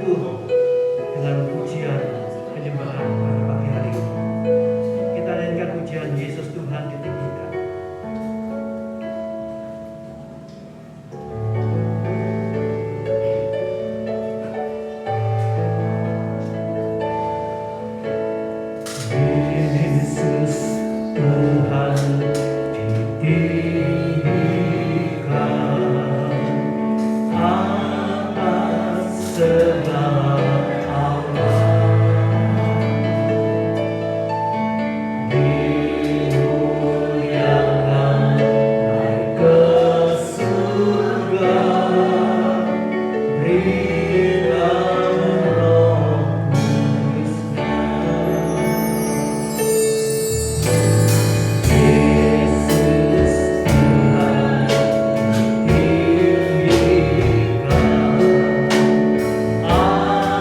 teduh dengan pujian penyembahan pada pagi hari ini. Kita nyanyikan pujian Yesus Tuhan ditinggikan. Yesus Tuhan ditinggikan atas segala alam, dimuliakan naik ke surga, berikan Roh Kudus-Nya. Yesus Tuhan ditinggikan atas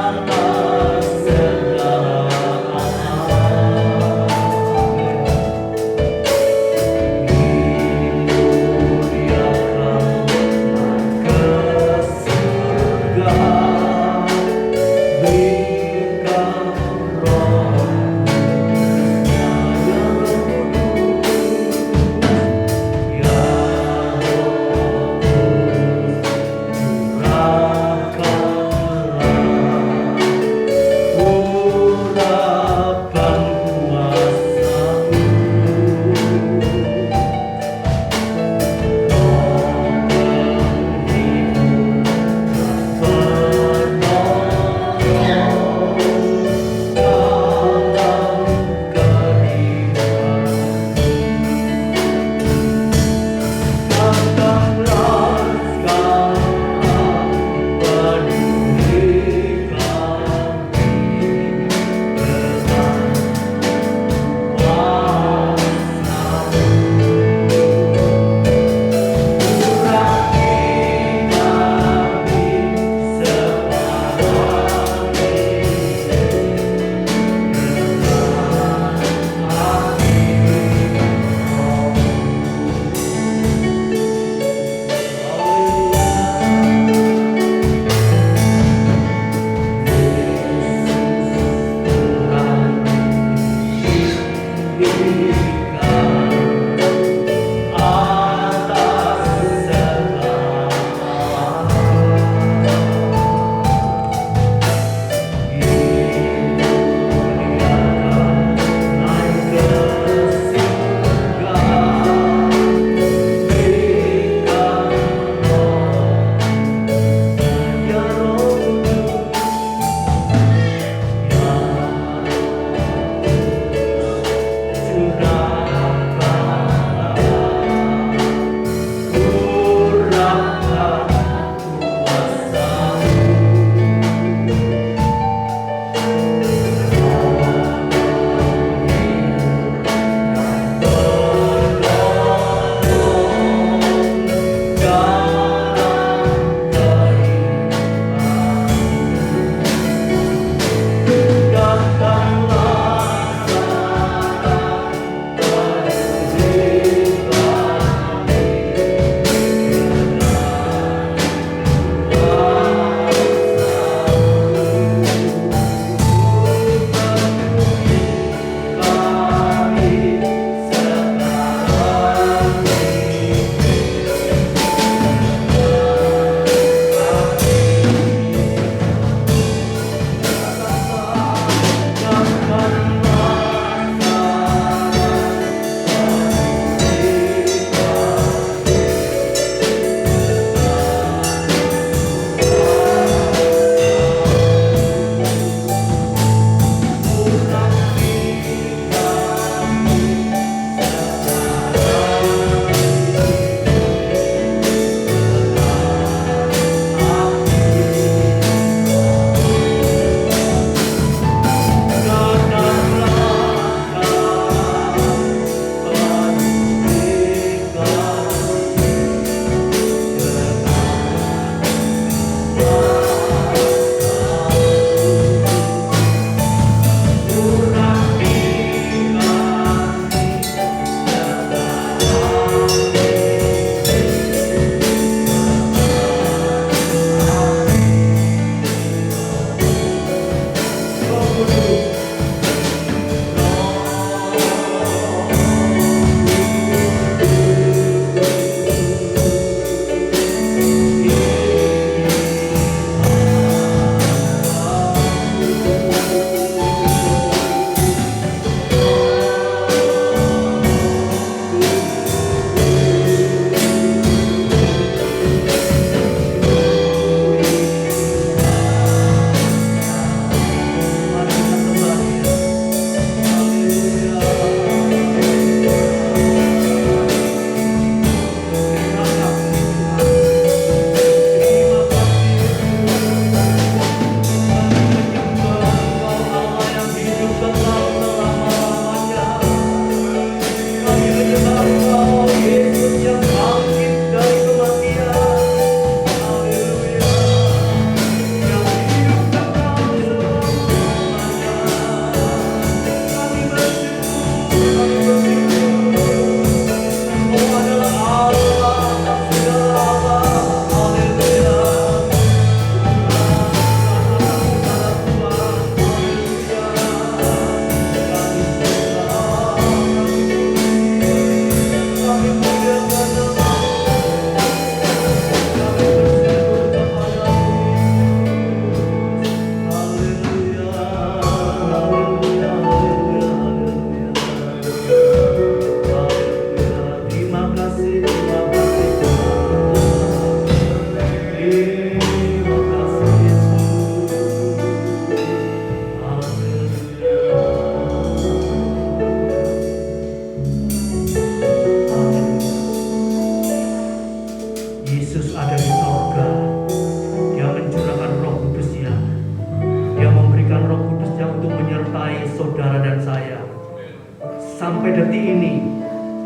sampai detik ini,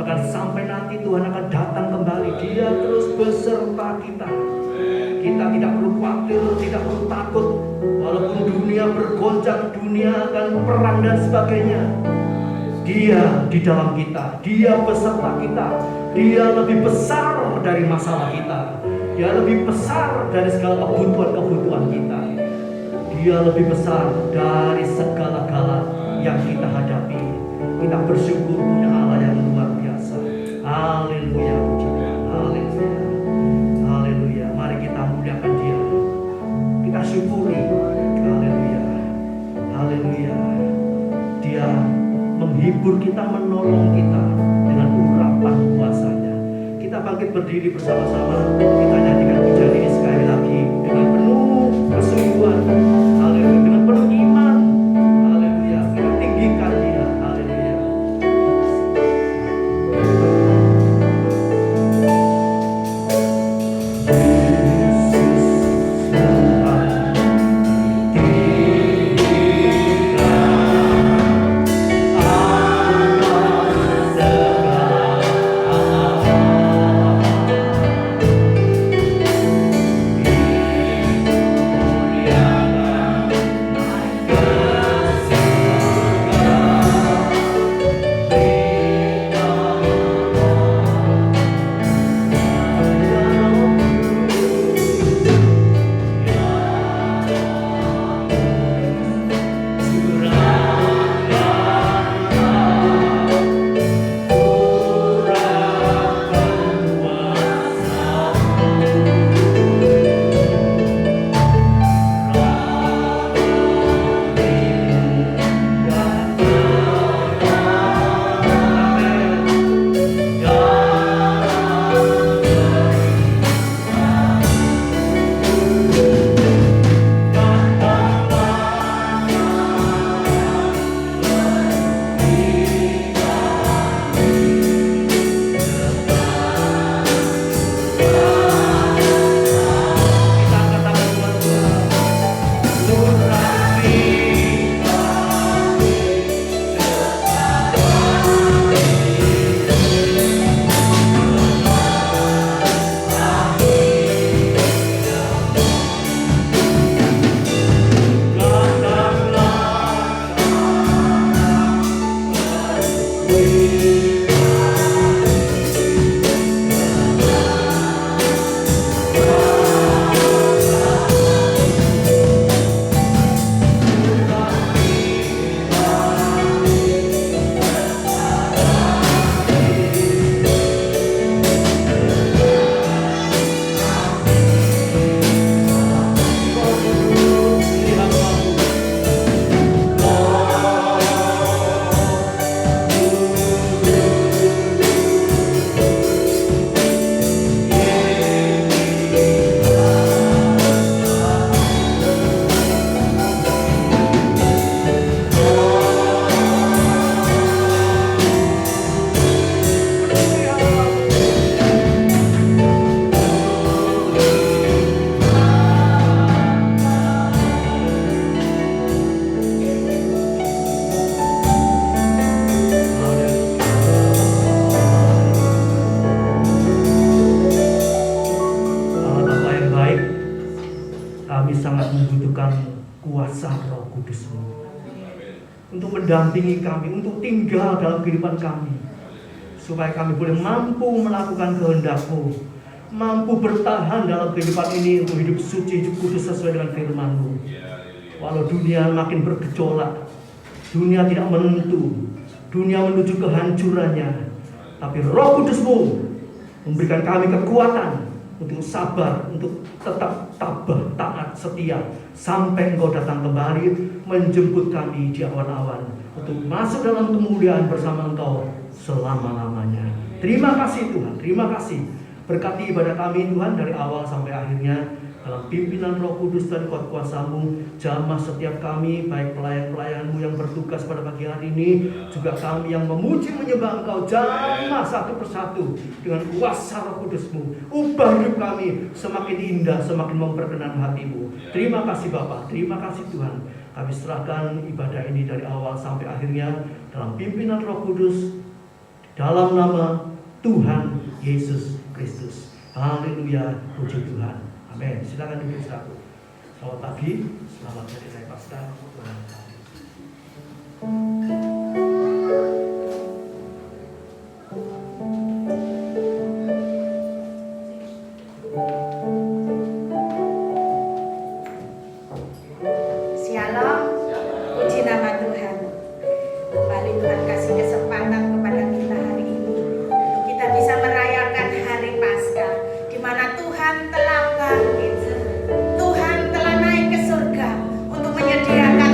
bahkan sampai nanti Tuhan akan datang kembali. Dia terus beserta kita. Kita tidak perlu khawatir, tidak perlu takut. Walaupun dunia bergoncang, dunia akan perang dan sebagainya, Dia di dalam kita, Dia beserta kita. Dia lebih besar dari masalah kita. Dia lebih besar dari segala kebutuhan kita. Dia lebih besar dari segala-gala yang kita hadapi. Kita bersyukur punya Allah yang luar biasa. Haleluya, puji Tuhan. Haleluya. Haleluya. Mari kita muliakan Dia. Kita syukuri. Haleluya. Haleluya. Dia menghibur kita, menolong kita dengan urapan kuasa-Nya. Kita bangkit berdiri bersama-sama. Kita nyanyikan pujian ini sekali lagi dengan penuh kesungguhan. Haleluya. Dengan penuh iman. Haleluya. Kita tinggikan Dia. Haleluya. Untuk mendampingi kami, untuk tinggal dalam kehidupan kami, supaya kami boleh mampu melakukan kehendak-Mu, mampu bertahan dalam kehidupan ini untuk hidup suci, hidup kudus sesuai dengan firman-Mu. Walau dunia makin bergejolak, dunia tidak menentu, dunia menuju kehancurannya, tapi Roh Kudus-Mu memberikan kami kekuatan untuk sabar, untuk tetap tabah, taat, setia sampai Engkau datang kembali menjemput kami di awan-awan untuk masuk dalam kemuliaan bersama Engkau selama-lamanya. Terima kasih Tuhan, terima kasih. Berkati ibadah kami Tuhan dari awal sampai akhirnya dalam pimpinan Roh Kudus dan kuasa-Mu. Jamah setiap kami, baik pelayan-pelayan-Mu yang bertugas pada pagi hari ini, juga kami yang memuji menyembah Engkau. Jamah satu persatu dengan kuasa Roh Kudus-Mu. Ubah hidup kami semakin indah, semakin memperkenan hati-Mu. Terima kasih Bapa, terima kasih Tuhan. Kami serahkan ibadah ini dari awal sampai akhirnya dalam pimpinan Roh Kudus dalam nama Tuhan Yesus Kristus. Haleluya, puji Tuhan. Amin. Silakan duduk saudara. Selamat pagi, selamat hari raya Paskah. Tuhan memberkati. Shalom, puji nama Tuhan. Kembali Tuhan kasih kesempatan kepada kita hari ini untuk kita bisa merayakan hari Paskah, di mana Tuhan telah bangkit, Tuhan telah naik ke surga untuk menyediakan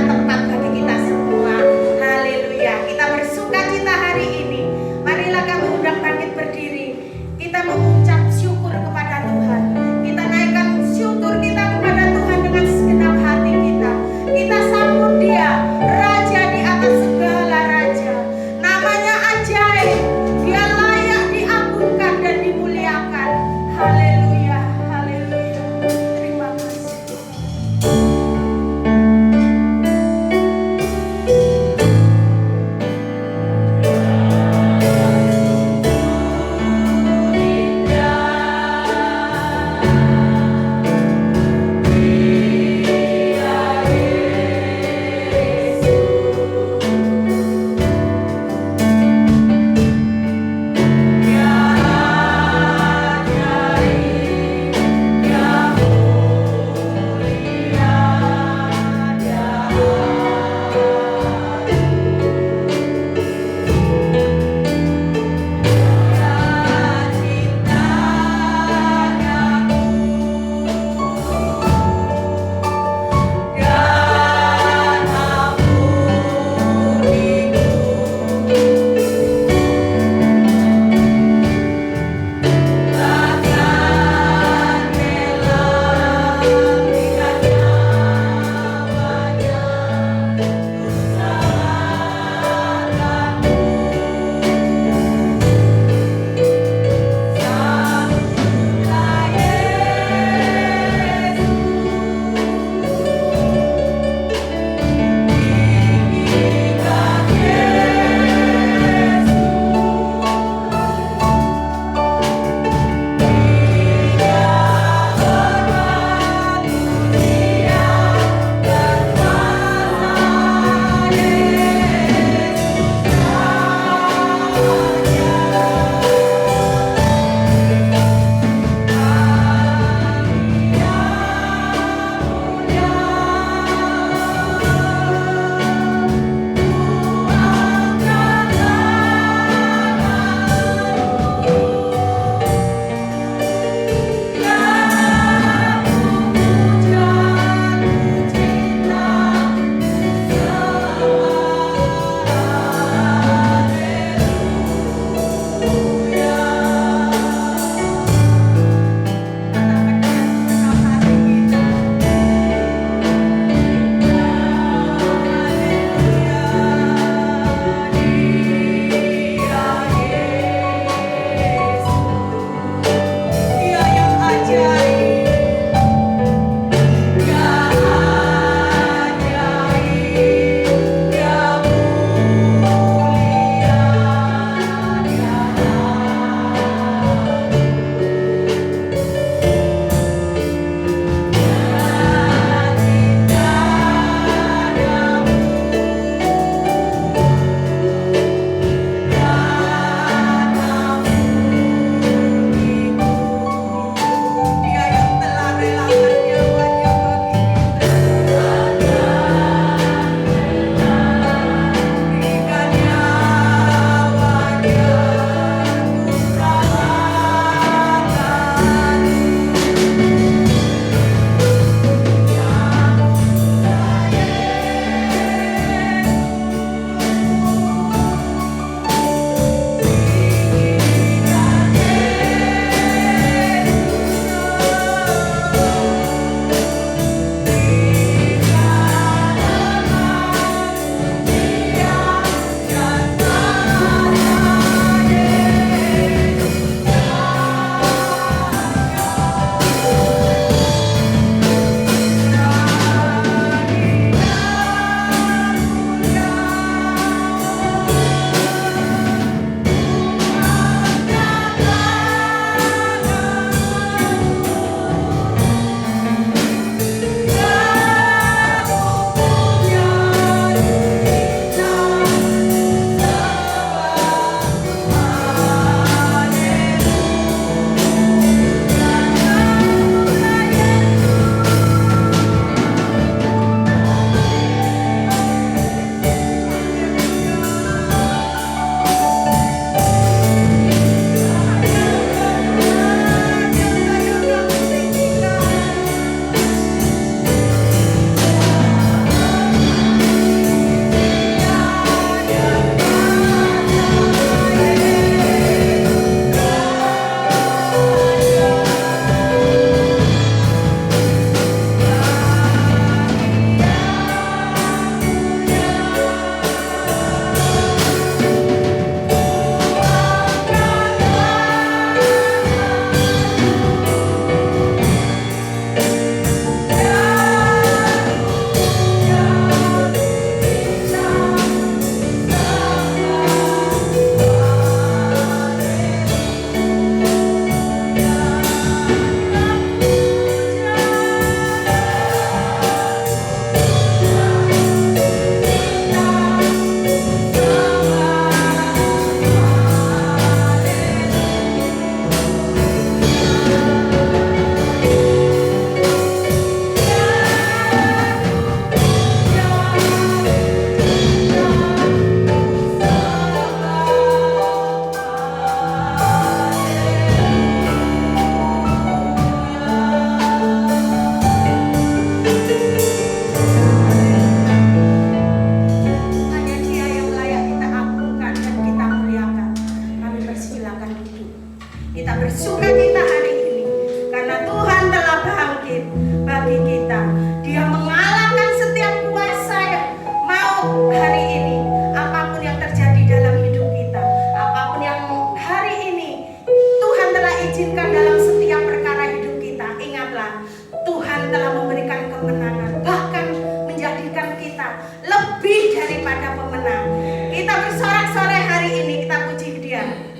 menjadikan kita lebih daripada pemenang. Kita bersorak-sorai hari ini, kita puji Dia.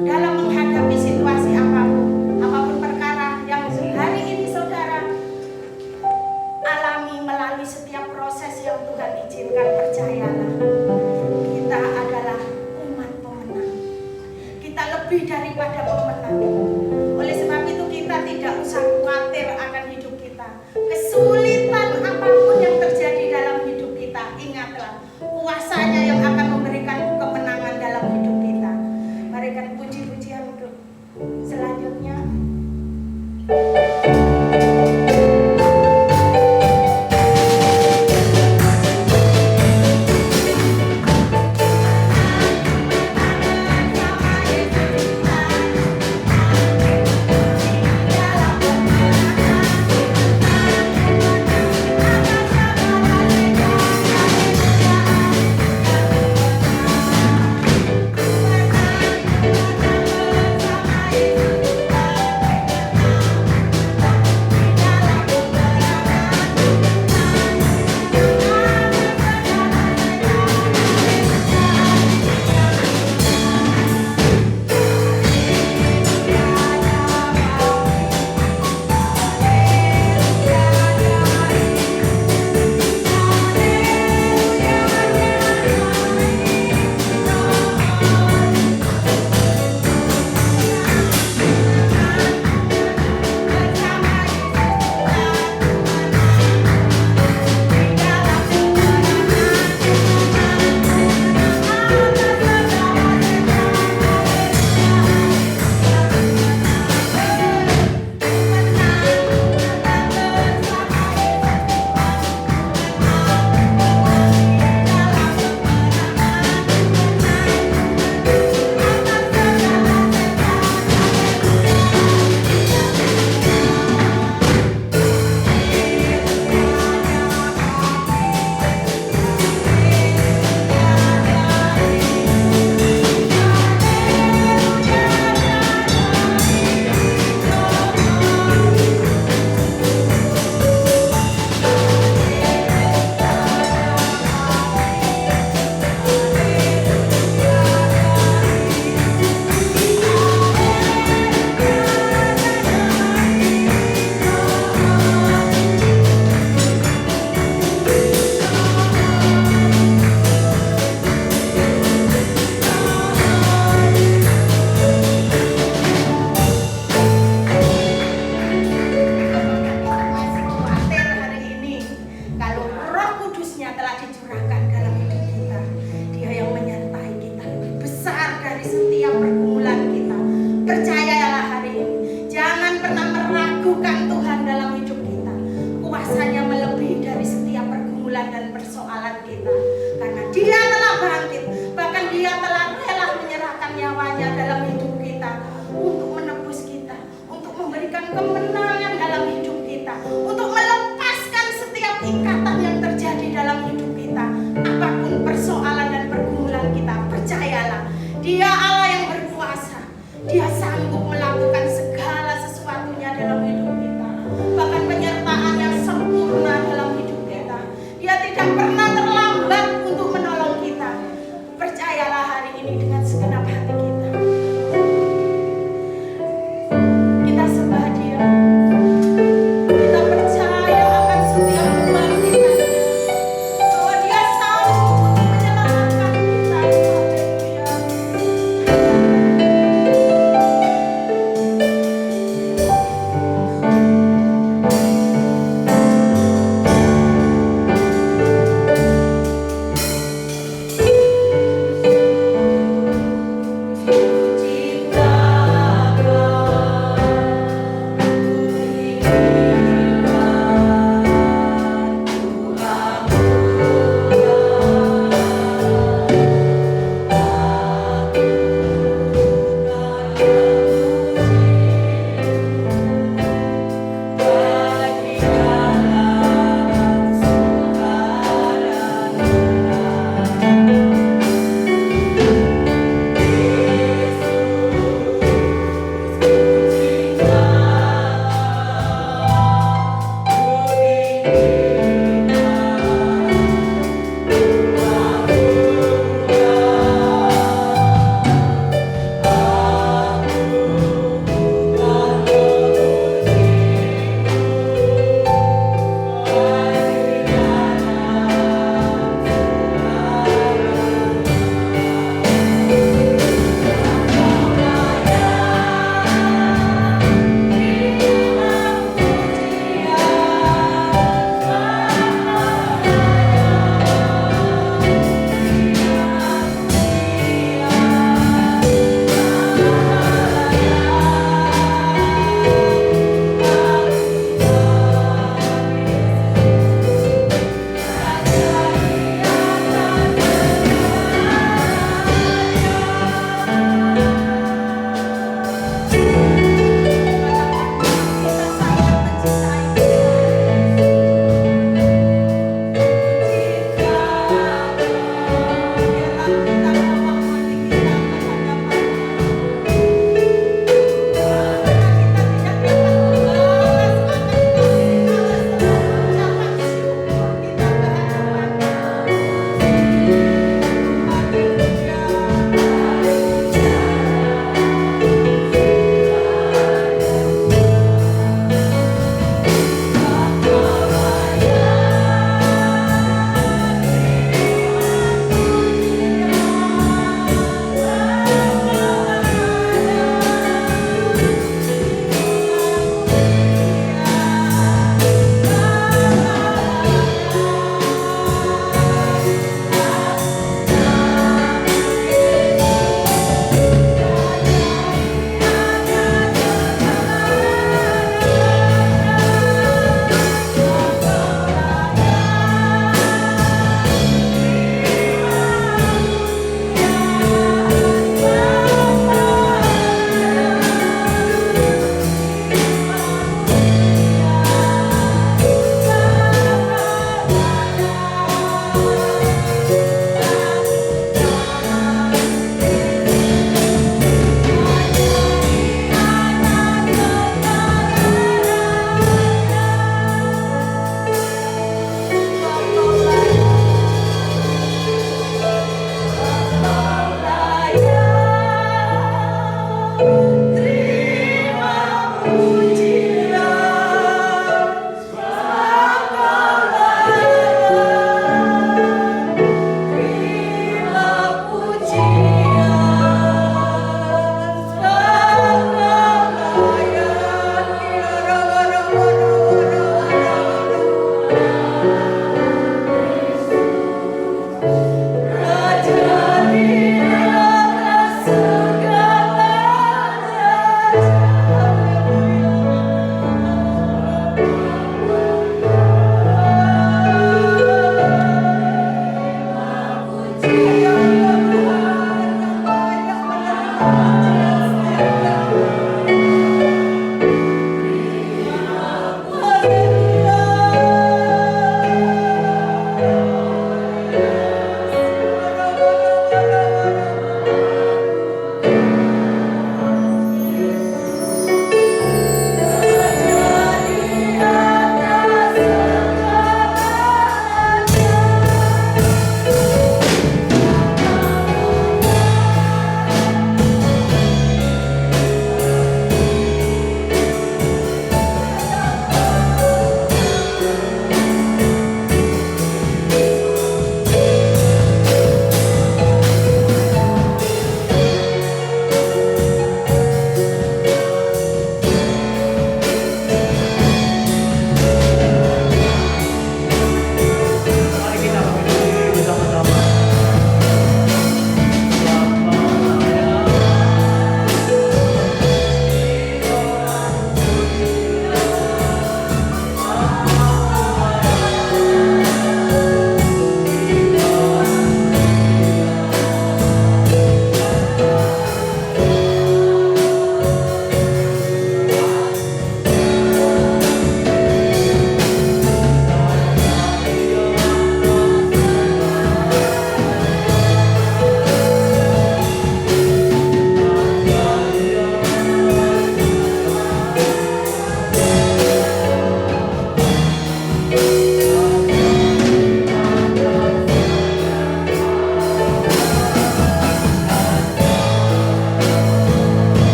dalam menghadapi situasi apapun perkara yang hari ini saudara alami melalui setiap proses yang Tuhan izinkan. Percayalah, kita adalah umat pemenang. Kita lebih daripada pemenang. Oleh sebab itu kita tidak usah khawatir akan hidup kita. Kesulitan apapun yang terjadi dalam hidup kita, ingatlah kuasanya yang akan memberikan kemenangan dalam hidup kita. Berikan puji-pujian untuk selanjutnya. Kemenangan dalam hidup kita, untuk melepaskan setiap ikatan yang terjadi dalam hidup kita. Apapun persoalan dan pergumulan kita, percayalah, Dia Allah yang berkuasa. Dia sanggup melakukan segala sesuatunya dalam hidup kita, bahkan penyertaan yang sempurna dalam hidup kita. Dia tidak pernah terlambat untuk menolong kita. Percayalah hari ini dengan segenap hati kita. Kita sembah Dia. Kita percaya akan setiap kebangkitan, bahwa Dia sanggup untuk menyelamatkan kita. Haleluya.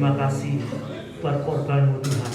Terima kasih buat korban-Mu Tuhan,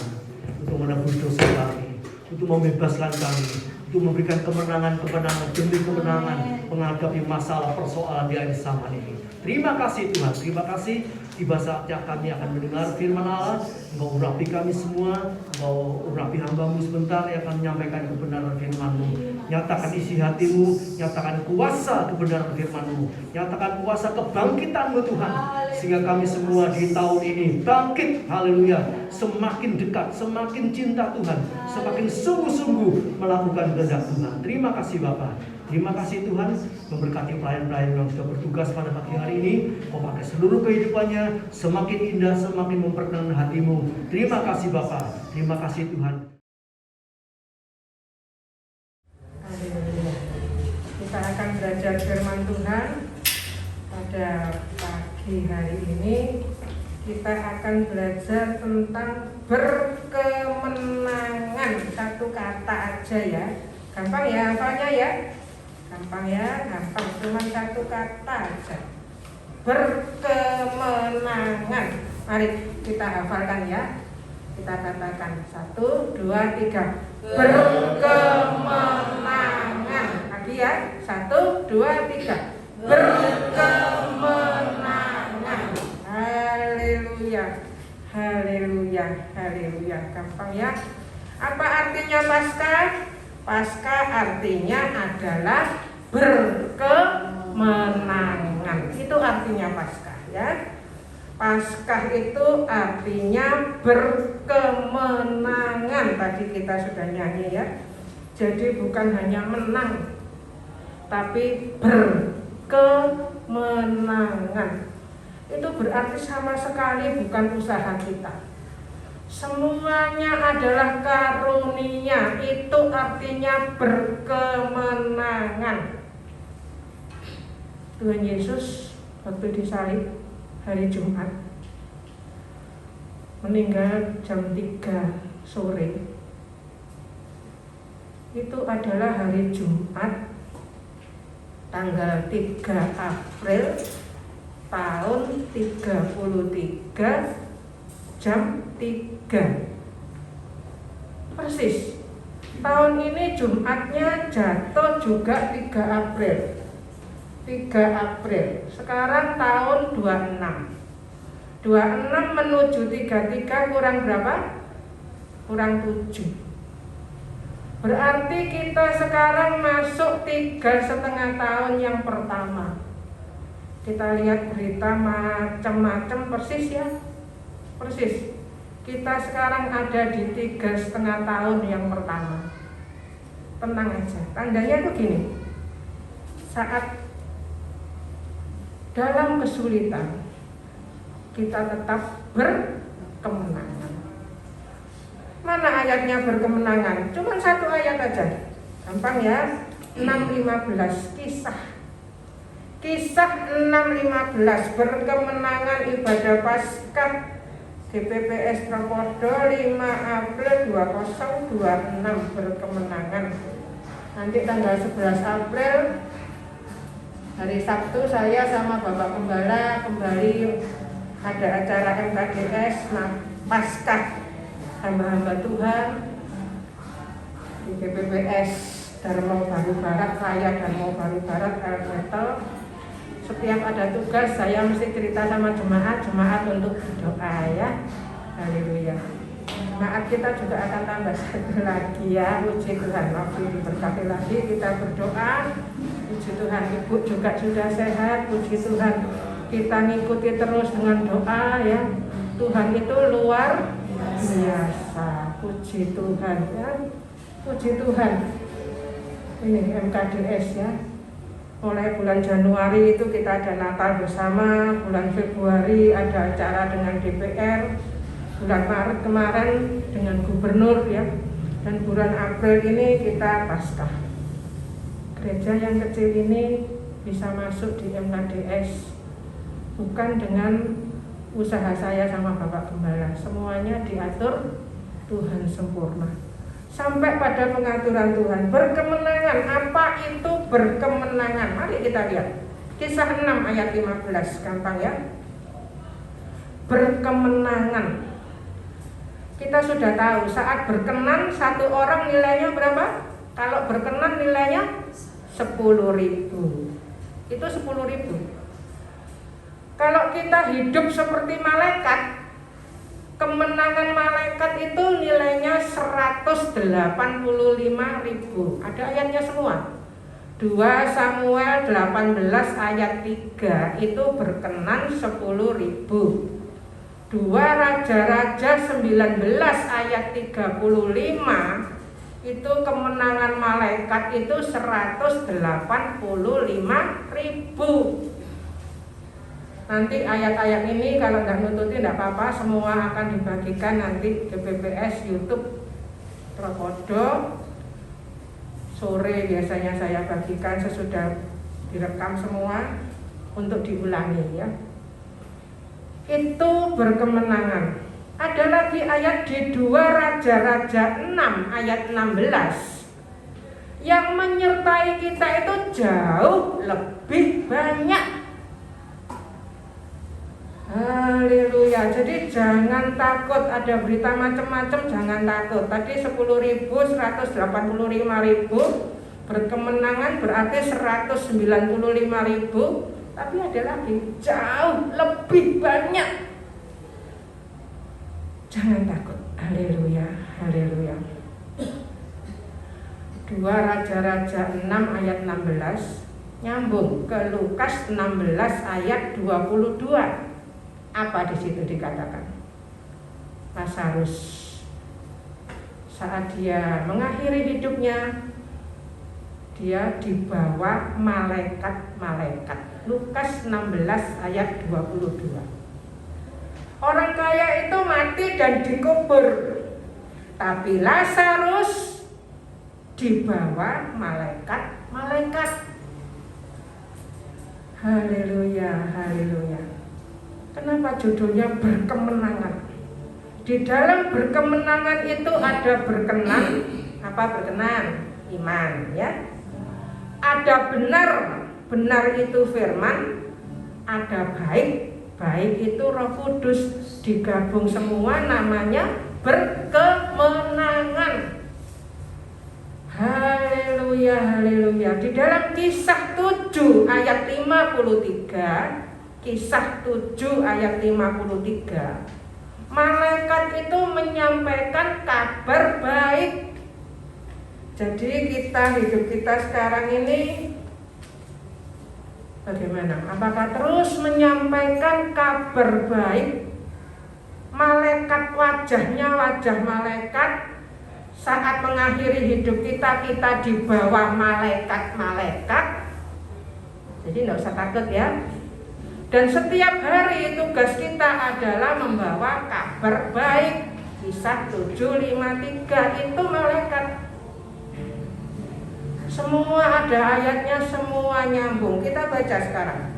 untuk menebus dosa kami, untuk membebaskan kami, untuk memberikan kemenangan-kemenangan demi kemenangan menghadapi masalah persoalan di akhir zaman ini. Terima kasih Tuhan, terima kasih. Tiba saatnya kami akan mendengar firman Allah. Engkau urapi kami semua, Engkau urapi hamba-Mu sebentar yang akan menyampaikan kebenaran firman-Mu. Nyatakan isi hati-Mu, nyatakan kuasa kebenaran firman-Mu, nyatakan kuasa kebangkitan-Mu Tuhan, sehingga kami semua di tahun ini bangkit, haleluya, semakin dekat, semakin cinta Tuhan, semakin sungguh-sungguh melakukan kehendak Tuhan. Terima kasih Bapa. Terima kasih Tuhan, memberkati pelayan-pelayan yang sudah bertugas pada pagi hari ini. Kau pakai seluruh kehidupannya semakin indah, semakin memperkenankan hati-Mu. Terima kasih Bapa, terima kasih Tuhan. Haleluya. Kita akan belajar firman Tuhan pada pagi hari ini. Kita akan belajar tentang berkemenangan. Satu kata aja ya. Gampang ya hafalnya ya. Gampang ya, gampang. Cuma satu kata aja. Berkemenangan. Mari kita hafalkan ya. Kita katakan 1, 2, 3. Berkemenangan. Lagi ya. 1, 2, 3. Berkemenangan. Haleluya. Haleluya. Haleluya. Gampang ya. Apa artinya Paskah? Paskah artinya adalah berkemenangan. Itu artinya Paskah ya. Paskah itu artinya berkemenangan. Tadi kita sudah nyanyi ya. Jadi bukan hanya menang, tapi berkemenangan. Itu berarti sama sekali bukan usaha kita. Semuanya adalah karunia. Itu artinya berkemenangan. Tuhan Yesus waktu disalib hari Jumat, meninggal jam 3 sore. Itu adalah hari Jumat tanggal 3 April tahun 33 jam 3 persis. Tahun ini Jumatnya jatuh juga 3 April. 3 April. Sekarang tahun 26. 26 menuju 33 kurang berapa? Kurang 7. Berarti kita sekarang masuk 3,5 tahun yang pertama. Kita lihat berita macam-macam persis ya. Persis. Kita sekarang ada di 3,5 tahun yang pertama. Tenang aja. Tandanya tuh gini. Saat dalam kesulitan, kita tetap berkemenangan. Mana ayatnya berkemenangan? Cuma satu ayat aja. Gampang ya. 6:15 Kisah 6:15 berkemenangan ibadah Paskah GPPS Prokodo 5 April 2026 berkemenangan. Nanti tanggal 11 April hari Sabtu saya sama Bapak Gembala kembali ada acara MKDS Paskah hamba-hamba Tuhan di GPPS Darmo Baru Barat, Raya Darmo Baru Barat Elbetel. Setiap ada tugas saya mesti cerita sama jemaat untuk berdoa ya. Haleluya. Jemaat kita juga akan tambah satu lagi ya. Puji Tuhan, waktu diberkati lagi kita berdoa. Puji Tuhan, Ibu juga sudah sehat. Puji Tuhan, kita ngikuti terus dengan doa ya. Tuhan itu luar biasa. Puji Tuhan ya. Puji Tuhan. Ini MKDS ya. Mulai bulan Januari itu kita ada Natal bersama, bulan Februari ada acara dengan DPR, bulan Maret kemarin dengan gubernur ya, dan bulan April ini kita Paskah. Gereja yang kecil ini bisa masuk di MKDS bukan dengan usaha saya sama Bapak Gembala, semuanya diatur Tuhan sempurna. Sampai pada pengaturan Tuhan. Berkemenangan. Apa itu berkemenangan? Mari kita lihat Kisah 6 ayat 15. Gampang ya. berkemenangan. Kita sudah tahu saat berkenan satu orang nilainya berapa? Kalau berkenan nilainya 10.000. Itu 10.000. Kalau kita hidup seperti malaikat, kemenangan malaikat itu nilainya 185.000. Ada ayatnya semua. 2 Samuel 18 ayat 3 itu berkenan 10.000. 2 Raja-Raja 19 ayat 35 itu kemenangan malaikat itu 185.000. Nanti ayat-ayat ini kalau nggak nututi nggak apa-apa, semua akan dibagikan nanti ke BPS YouTube Tropodo. Sore biasanya saya bagikan sesudah direkam semua untuk diulangi ya. Itu berkemenangan. Ada lagi ayat di 2 Raja-Raja 6 ayat 16 yang menyertai kita itu jauh lebih banyak. Haleluya. Jadi jangan takut, ada berita macam-macam, jangan takut. Tadi 10.000, 185.000 berkemenangan berarti 195.000. Tapi ada lagi jauh lebih banyak. Jangan takut. Haleluya, haleluya. 2 Raja-Raja 6 ayat 16 nyambung ke Lukas 16 ayat 22. Apa di situ dikatakan? Lazarus saat dia mengakhiri hidupnya, dia dibawa malaikat-malaikat. Lukas 16 ayat 22. Orang kaya itu mati dan dikubur, tapi Lazarus dibawa malaikat-malaikat. Haleluya, haleluya. Kenapa judulnya berkemenangan? Di dalam berkemenangan itu ada berkenan. Apa berkenan? Iman ya. Ada benar, benar itu firman. Ada baik, baik itu Roh Kudus. Digabung semua namanya berkemenangan. Haleluya, haleluya. Di dalam Kisah 7 ayat 53, Kisah 7 ayat 53, malaikat itu menyampaikan kabar baik. Jadi hidup kita sekarang ini bagaimana? Apakah terus menyampaikan kabar baik? Malaikat wajahnya wajah malaikat. Saat mengakhiri hidup kita di bawah malaikat-malaikat. Jadi tidak usah takut ya. Dan setiap hari tugas kita adalah membawa kabar baik. Kisah 7:53 itu malaikat. Semua ada ayatnya, semua nyambung. Kita baca sekarang.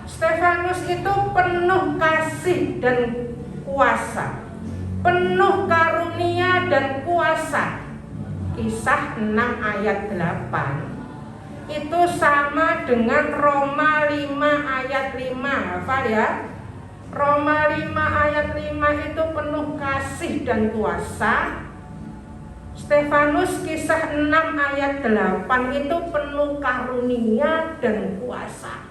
Stefanus itu penuh kasih dan kuasa, penuh karunia dan kuasa. Kisah 6 ayat 8 itu sama dengan Roma 5 ayat 5. Hafal ya. Roma 5 ayat 5 itu penuh kasih dan kuasa. Stefanus kisah 6 ayat 8 itu penuh karunia dan kuasa.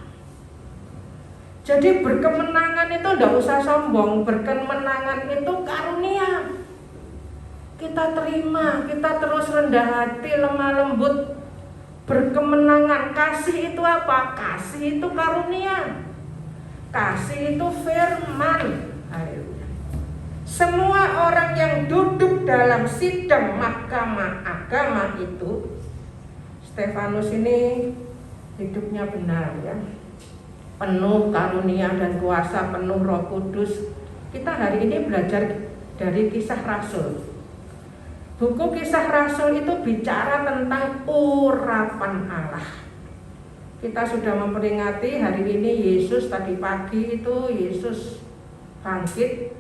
Jadi berkemenangan itu tidak usah sombong. Berkemenangan itu karunia. Kita terima, kita terus rendah hati, lemah lembut. Berkemenangan. Kasih itu apa? Kasih itu karunia. Kasih itu firman. Haleluya. Semua orang yang duduk dalam sidang mahkamah agama itu, Stefanus ini hidupnya benar ya, penuh karunia dan kuasa, penuh Roh Kudus. Kita hari ini belajar dari Kisah Rasul. Buku Kisah Rasul itu bicara tentang urapan Allah. Kita sudah memperingati hari ini Yesus, tadi pagi itu Yesus bangkit,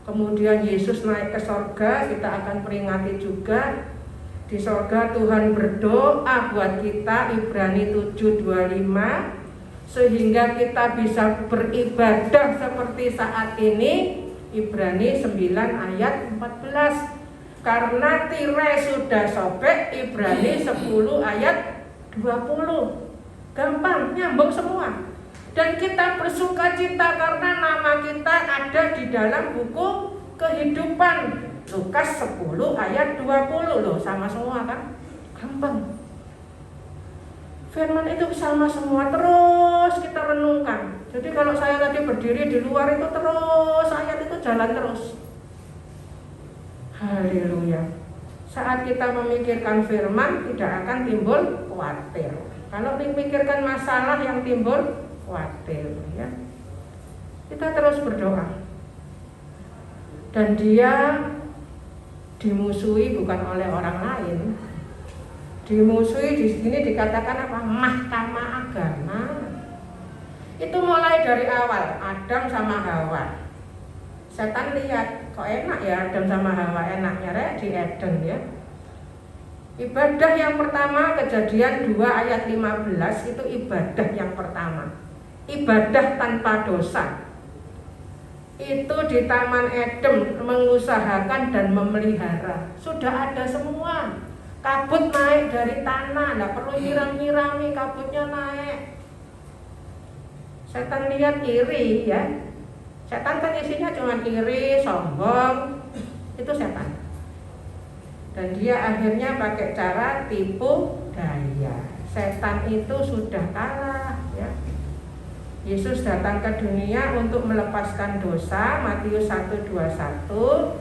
kemudian Yesus naik ke sorga. Kita akan peringati juga di sorga Tuhan berdoa buat kita. Ibrani 7:25, sehingga kita bisa beribadah seperti saat ini. Ibrani 9 ayat 14. Karena tirai sudah sobek, Ibrani 10 ayat 20. Gampang, nyambung semua. Dan kita bersukacita karena nama kita ada di dalam buku kehidupan. Lukas 10 ayat 20 loh, sama semua kan? Gampang. Firman itu sama semua, terus kita renungkan. Jadi kalau saya tadi berdiri di luar itu terus ayat itu jalan terus. Haleluya. Saat kita memikirkan firman tidak akan timbul khawatir. Kalau memikirkan masalah yang timbul khawatir, ya. Kita terus berdoa. Dan dia dimusuhi bukan oleh orang lain. Dimusuhi di sini dikatakan apa? Mahkamah agama. Itu mulai dari awal Adam sama Hawa. Setan lihat, kok enak ya Adam sama Hawa, enaknya rek di Eden ya. Ibadah yang pertama Kejadian 2 ayat 15 itu ibadah yang pertama. Ibadah tanpa dosa. Itu di Taman Eden mengusahakan dan memelihara. Sudah ada semua. Kabut naik dari tanah, nggak perlu nyiram-nyirami, kabutnya naik. Setan lihat iri ya. Setan kan isinya cuma iri, sombong. Itu setan. Dan dia akhirnya pakai cara tipu daya. Setan itu sudah kalah ya. Yesus datang ke dunia untuk melepaskan dosa, Matius 1:21,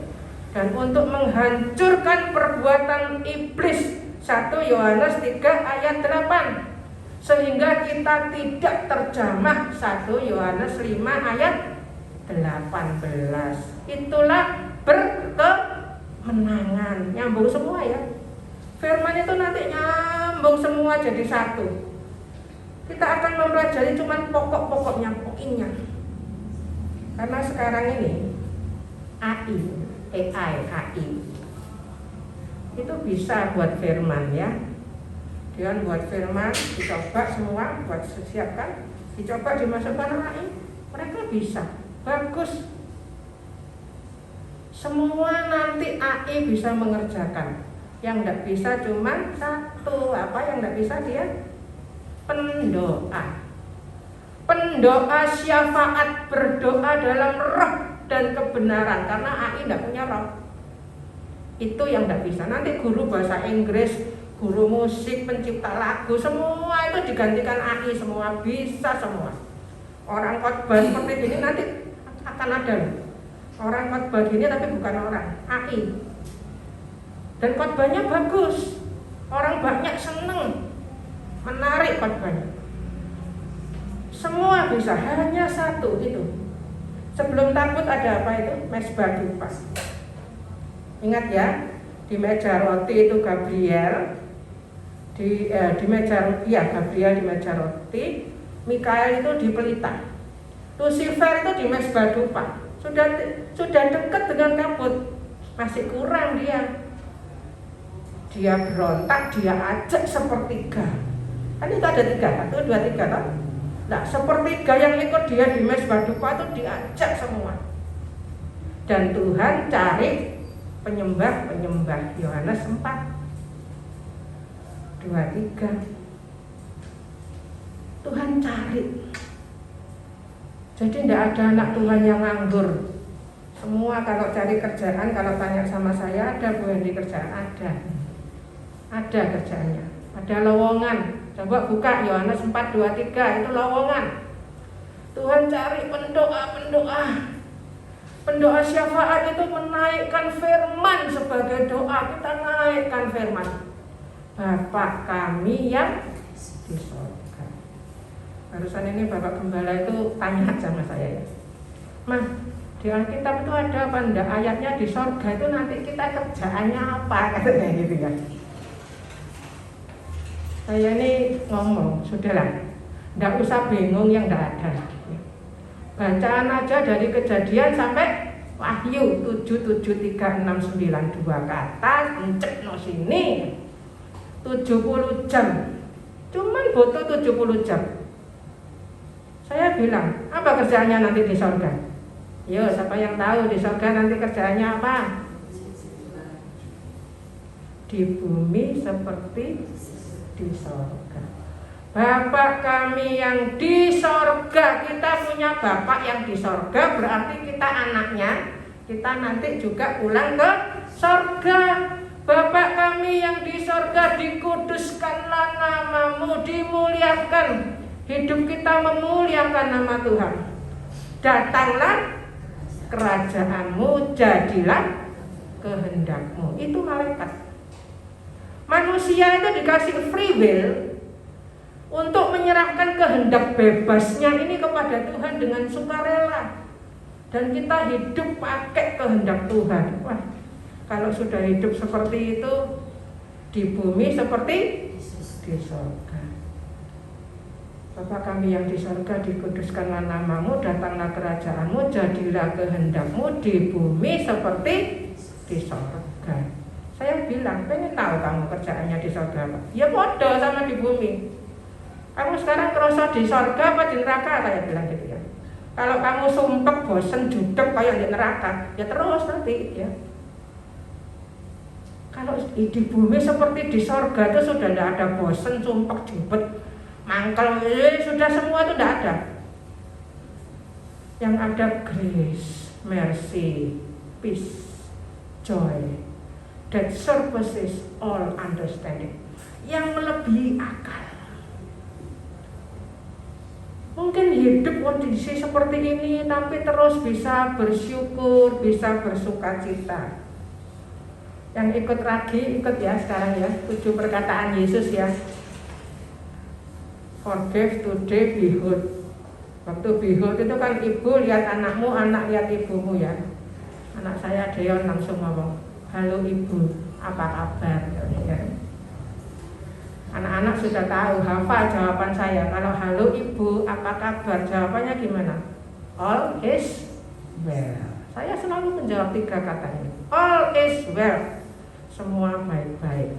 dan untuk menghancurkan perbuatan iblis, 1 Yohanes 3 ayat 8, sehingga kita tidak terjamah, 1 Yohanes 5 ayat 18. Itulah berkemenangan. Nyambung semua ya. Firman itu nanti nyambung semua jadi satu. Kita akan mempelajari cuma pokok-pokoknya, poinnya. Karena sekarang ini AI itu bisa buat firman ya. Dia buat firman, dicoba semua, buat siapkan, dicoba dimasukkan AI, mereka bisa, bagus. Semua nanti AI bisa mengerjakan. Yang tidak bisa cuma satu, apa yang tidak bisa dia? Pendoa. Pendoa syafaat, berdoa dalam roh dan kebenaran, karena AI tidak punya roh. Itu yang tidak bisa. Nanti guru bahasa Inggris, guru musik, pencipta lagu, semua itu digantikan AI, semua bisa semua. Orang khotbah seperti ini nanti akan ada orang khotbah gini tapi bukan orang, AI. Dan khotbahnya bagus, orang banyak seneng, menarik khotbahnya. Semua bisa, hanya satu itu. Sebelum takut ada apa itu? Mesbah dupa. Ingat ya, di meja roti itu Gabriel, di meja Gabriel di meja roti, Mikael itu di pelita, Lucifer itu di mesbah dupa. Sudah dekat dengan kabut, masih kurang dia. Dia berontak, dia ajak sepertiga. Kan itu ada 3, 1, 2, 3 kan? Nah, sepertiga yang ikut dia di mesbah dupa itu diajak semua. Dan Tuhan cari penyembah-penyembah. Yohanes 4:23. Tuhan cari. Jadi tidak ada anak Tuhan yang nganggur. Semua kalau cari kerjaan, kalau tanya sama saya, ada Bu Hendi kerjaan? Ada kerjaannya, ada lowongan. Coba buka Yohanes 4:23, itu lowongan. Tuhan cari pendoa. Pendoa syafaat itu menaikkan firman sebagai doa. Kita naikkan firman. Bapa kami yang di surga. Barusan ini Bapak Gembala itu tanya sama saya ya, Mas, di Alkitab itu ada apa enggak ayatnya di surga itu nanti kita kerjaannya apa, katanya gitu ya. Saya ini ngomong, sudahlah, enggak usah bingung yang enggak ada. Bacaan aja dari Kejadian sampai Wahyu 7:7, 3, 6, 9, 2 kata, encek no sini 70 jam. Cuman butuh 70 jam. Saya bilang, apa kerjaannya nanti di sorga? Yo, siapa yang tahu di sorga nanti kerjaannya apa? Di bumi seperti di sorga. Bapak kami yang di sorga, kita punya Bapak yang di sorga, berarti kita anaknya, kita nanti juga pulang ke sorga. Bapak kami yang di sorga, dikuduskanlah namamu, dimuliakan. Hidup kita memuliakan nama Tuhan. Datanglah kerajaanmu, jadilah kehendakmu. Itu malaikat. Manusia itu dikasih free will untuk menyerahkan kehendak bebasnya ini kepada Tuhan dengan sukarela. Dan kita hidup pakai kehendak Tuhan. Wah, kalau sudah hidup seperti itu, di bumi seperti di sorga. Bapa kami yang di sorga, dikuduskanlah namamu, datanglah kerajaanmu, jadilah kehendakmu di bumi seperti di sorga. Saya bilang, pengen tahu kamu kerjaannya di sorga apa? Ya bodoh sama di bumi. Kamu sekarang kerasa di sorga apa di neraka? Saya bilang gitu ya. Kalau kamu sumpek, bosen, judek kayak di neraka, ya terus nanti ya. Kalau di bumi seperti di sorga itu sudah tidak ada bosen, sumpek, jubet, mangkel, sudah semua itu tidak ada. Yang ada grace, mercy, peace, joy that surpasses all understanding, yang melebihi akal. Mungkin hidup kondisi seperti ini, tapi terus bisa bersyukur, bisa bersukacita. Yang ikut ragi, ikut ya sekarang ya, 7 perkataan Yesus ya. Forgive today, behold. Waktu behold itu kan ibu lihat anakmu, anak lihat ibumu ya. Anak saya Deon langsung ngomong, halo ibu, apa kabar? Ya. Anak-anak sudah tahu, hafal jawaban saya. Kalau halo ibu, apa kabar? Jawabannya gimana? All is well. Saya selalu menjawab 3 kata ini. All is well. Semua baik-baik.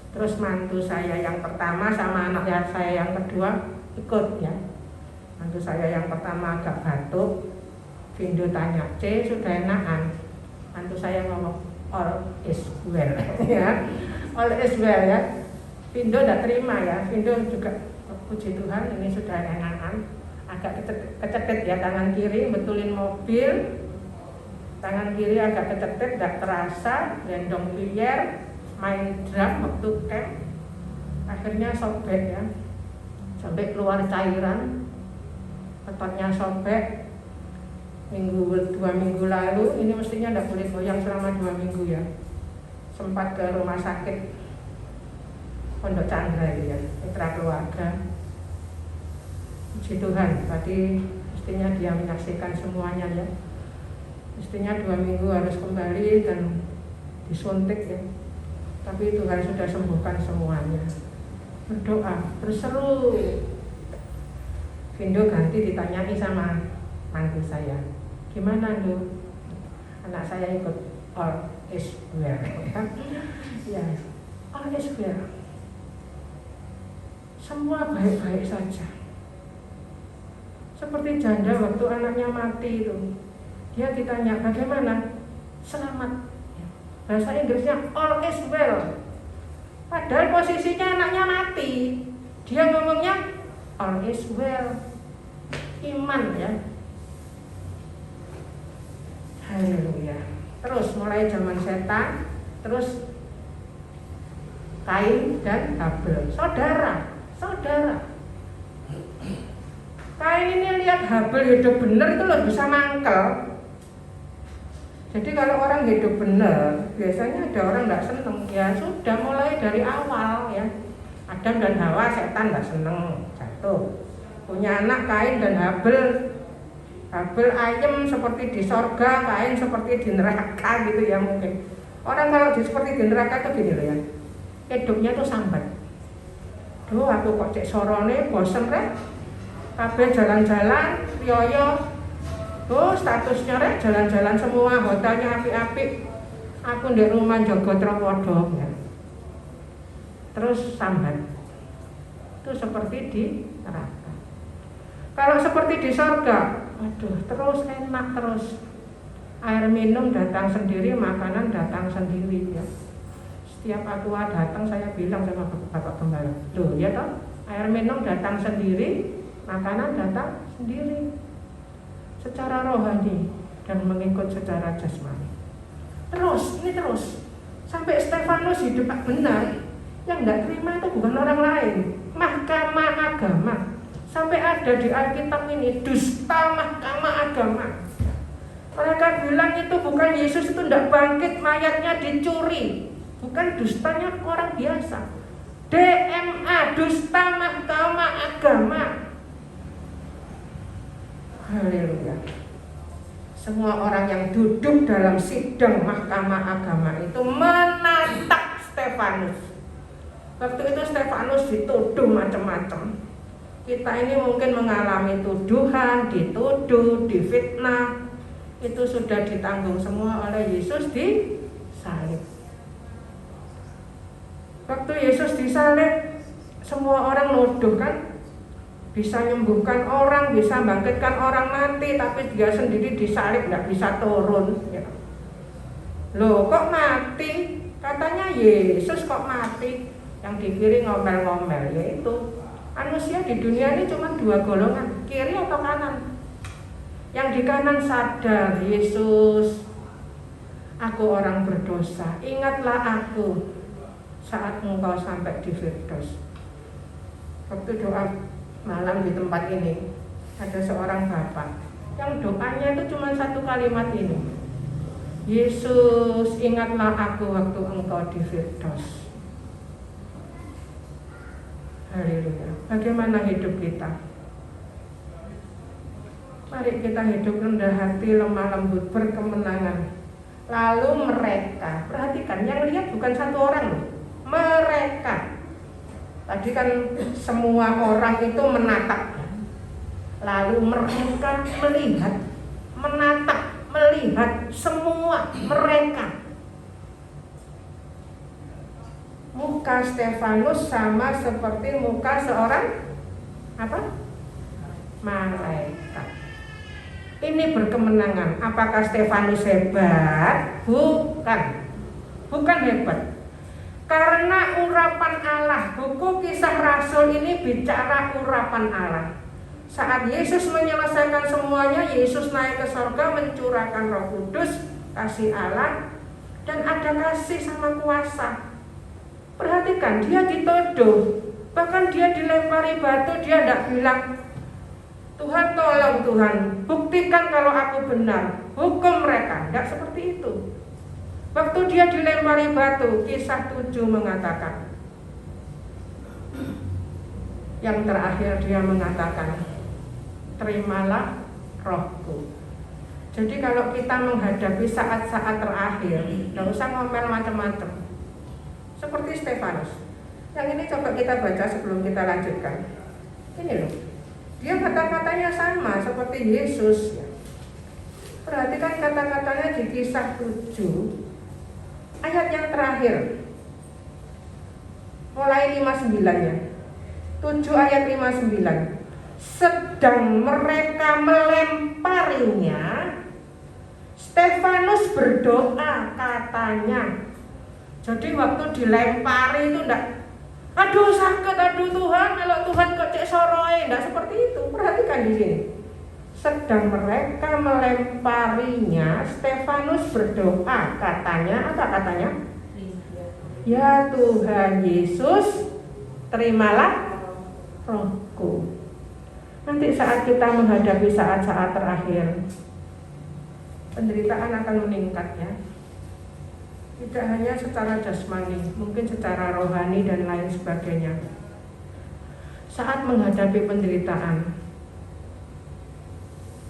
Terus mantu saya yang pertama sama anak saya yang kedua ikut ya. Mantu saya yang pertama agak batuk. Vindo tanya, C sudah enakan? Mantu saya ngomong, all is well ya. All is well ya. Vindo tidak terima ya. Vindo juga, puji Tuhan ini sudah enakan. Agak kecetit ya tangan kiri betulin mobil. Tangan kiri agak kecetit, tidak terasa, gendong pier, main drum waktu camp. Akhirnya sobek ya, sampai keluar cairan, ototnya sobek. 2 minggu lalu, ini mestinya tidak boleh goyang selama 2 minggu ya. Sempat ke rumah sakit Pondok Chandra ya, mitra keluarga. Puji Tuhan, tadi mestinya dia menyaksikan semuanya ya. Mestinya 2 minggu harus kembali dan disuntik ya. Tapi Tuhan sudah sembuhkan semuanya. Berdoa, berseru. Vindo ganti ditanyai sama mantu saya, gimana lu? Anak saya ikut all is well. Ya, all is well. Semua baik-baik saja. Seperti janda waktu anaknya mati itu. Dia ditanya bagaimana? Selamat. Bahasa Inggrisnya all is well. Padahal posisinya anaknya mati. Dia ngomongnya all is well. Iman ya. Haleluya. Terus mulai zaman setan, terus Kain dan Habel. Saudara. Kain ini lihat Habel hidup benar itu loh bisa mangkel. Jadi kalau orang hidup benar, biasanya ada orang tidak seneng. Ya sudah mulai dari awal ya. Adam dan Hawa setan tidak seneng, jatuh. Punya anak Kain dan Habel. Habel ayem seperti di sorga, Kain seperti di neraka gitu ya mungkin. Orang kalau seperti di neraka itu gini loh ya. Hidupnya tuh sambat. Duh aku kok cek sorone bosen rek. Kabeh jalan-jalan, yoyo. Oh statusnya rek jalan-jalan semua, hotelnya apik-apik. Aku di rumah jaga trowodo ya. Terus sambat. Itu seperti di neraka. Kalau seperti di sorga, aduh, terus enak terus. Air minum datang sendiri, makanan datang sendiri ya. Setiap Aqua datang saya bilang sama Bapak Gembala, loh ya toh, air minum datang sendiri, makanan datang sendiri. Secara rohani dan mengikut secara jasmani. Terus, ini terus. Sampai Stefanus hidup benar. Yang nggak terima itu bukan orang lain, Mahkamah Agama. Sampai ada di Alkitab ini, dusta Mahkamah Agama. Mereka bilang itu bukan Yesus, itu tidak bangkit, mayatnya dicuri. Bukan dustanya orang biasa. DMA, dusta Mahkamah Agama. Haleluya. Semua orang yang duduk dalam sidang Mahkamah Agama itu menatap Stefanus. Waktu itu Stefanus dituduh macam-macam. Kita ini mungkin mengalami tuduhan, dituduh, difitnah. Itu sudah ditanggung semua oleh Yesus di salib. Waktu Yesus disalib, semua orang nuduh kan, bisa menyembuhkan orang, bisa bangkitkan orang mati, tapi dia sendiri disalib nggak bisa turun. Ya. Loh kok mati? Katanya Yesus kok mati? Yang di kiri ngomel-ngomel, yaitu manusia di dunia ini cuma dua golongan, kiri atau kanan. Yang di kanan sadar, Yesus, aku orang berdosa, ingatlah aku saat engkau sampai di Firdaus. Waktu doa malam di tempat ini, ada seorang bapak yang doanya itu cuma satu kalimat ini, Yesus, ingatlah aku waktu engkau di Firdaus. Haleluya. Bagaimana hidup kita? Mari kita hidup rendah hati, lemah lembut, berkemenangan. Lalu mereka, perhatikan, yang lihat bukan satu orang loh, mereka. Tadi kan semua orang itu menatap. Lalu mereka melihat, menatap, melihat semua mereka. Muka Stefanus sama seperti muka seorang apa? Malaikat. Ini berkemenangan. Apakah Stefanus hebat? Bukan. Bukan hebat. Karena urapan Allah, buku Kisah Rasul ini bicara urapan Allah. Saat Yesus menyelesaikan semuanya, Yesus naik ke sorga, mencurahkan Roh Kudus, kasih Allah, dan ada kasih sama kuasa. Perhatikan, dia dituduh, bahkan dia dilempari batu, dia tidak bilang, Tuhan tolong Tuhan, buktikan kalau aku benar, hukum mereka. Tidak seperti itu. Waktu dia dilempari batu, Kisah 7 mengatakan, yang terakhir dia mengatakan, terimalah rohku. Jadi kalau kita menghadapi saat-saat terakhir, tidak usah ngomel macam-macam. Seperti Stefanus. Yang ini coba kita baca sebelum kita lanjutkan. Ini loh, dia kata-katanya sama seperti Yesus. Perhatikan kata-katanya di Kisah 7 ayat yang terakhir, mulai 59-nya. 7 ayat 59. Sedang mereka melemparinya, Stefanus berdoa katanya. Jadi waktu dilempari itu enggak, aduh sakit, aduh Tuhan, kalau Tuhan kok cek soroe, enggak seperti itu. Perhatikan di sini. Sedang mereka melemparinya, Stefanus berdoa katanya, apa katanya? Ya Tuhan Yesus, terimalah rohku. Nanti saat kita menghadapi saat-saat terakhir, penderitaan akan meningkat ya. Tidak hanya secara jasmani, mungkin secara rohani dan lain sebagainya. Saat menghadapi penderitaan,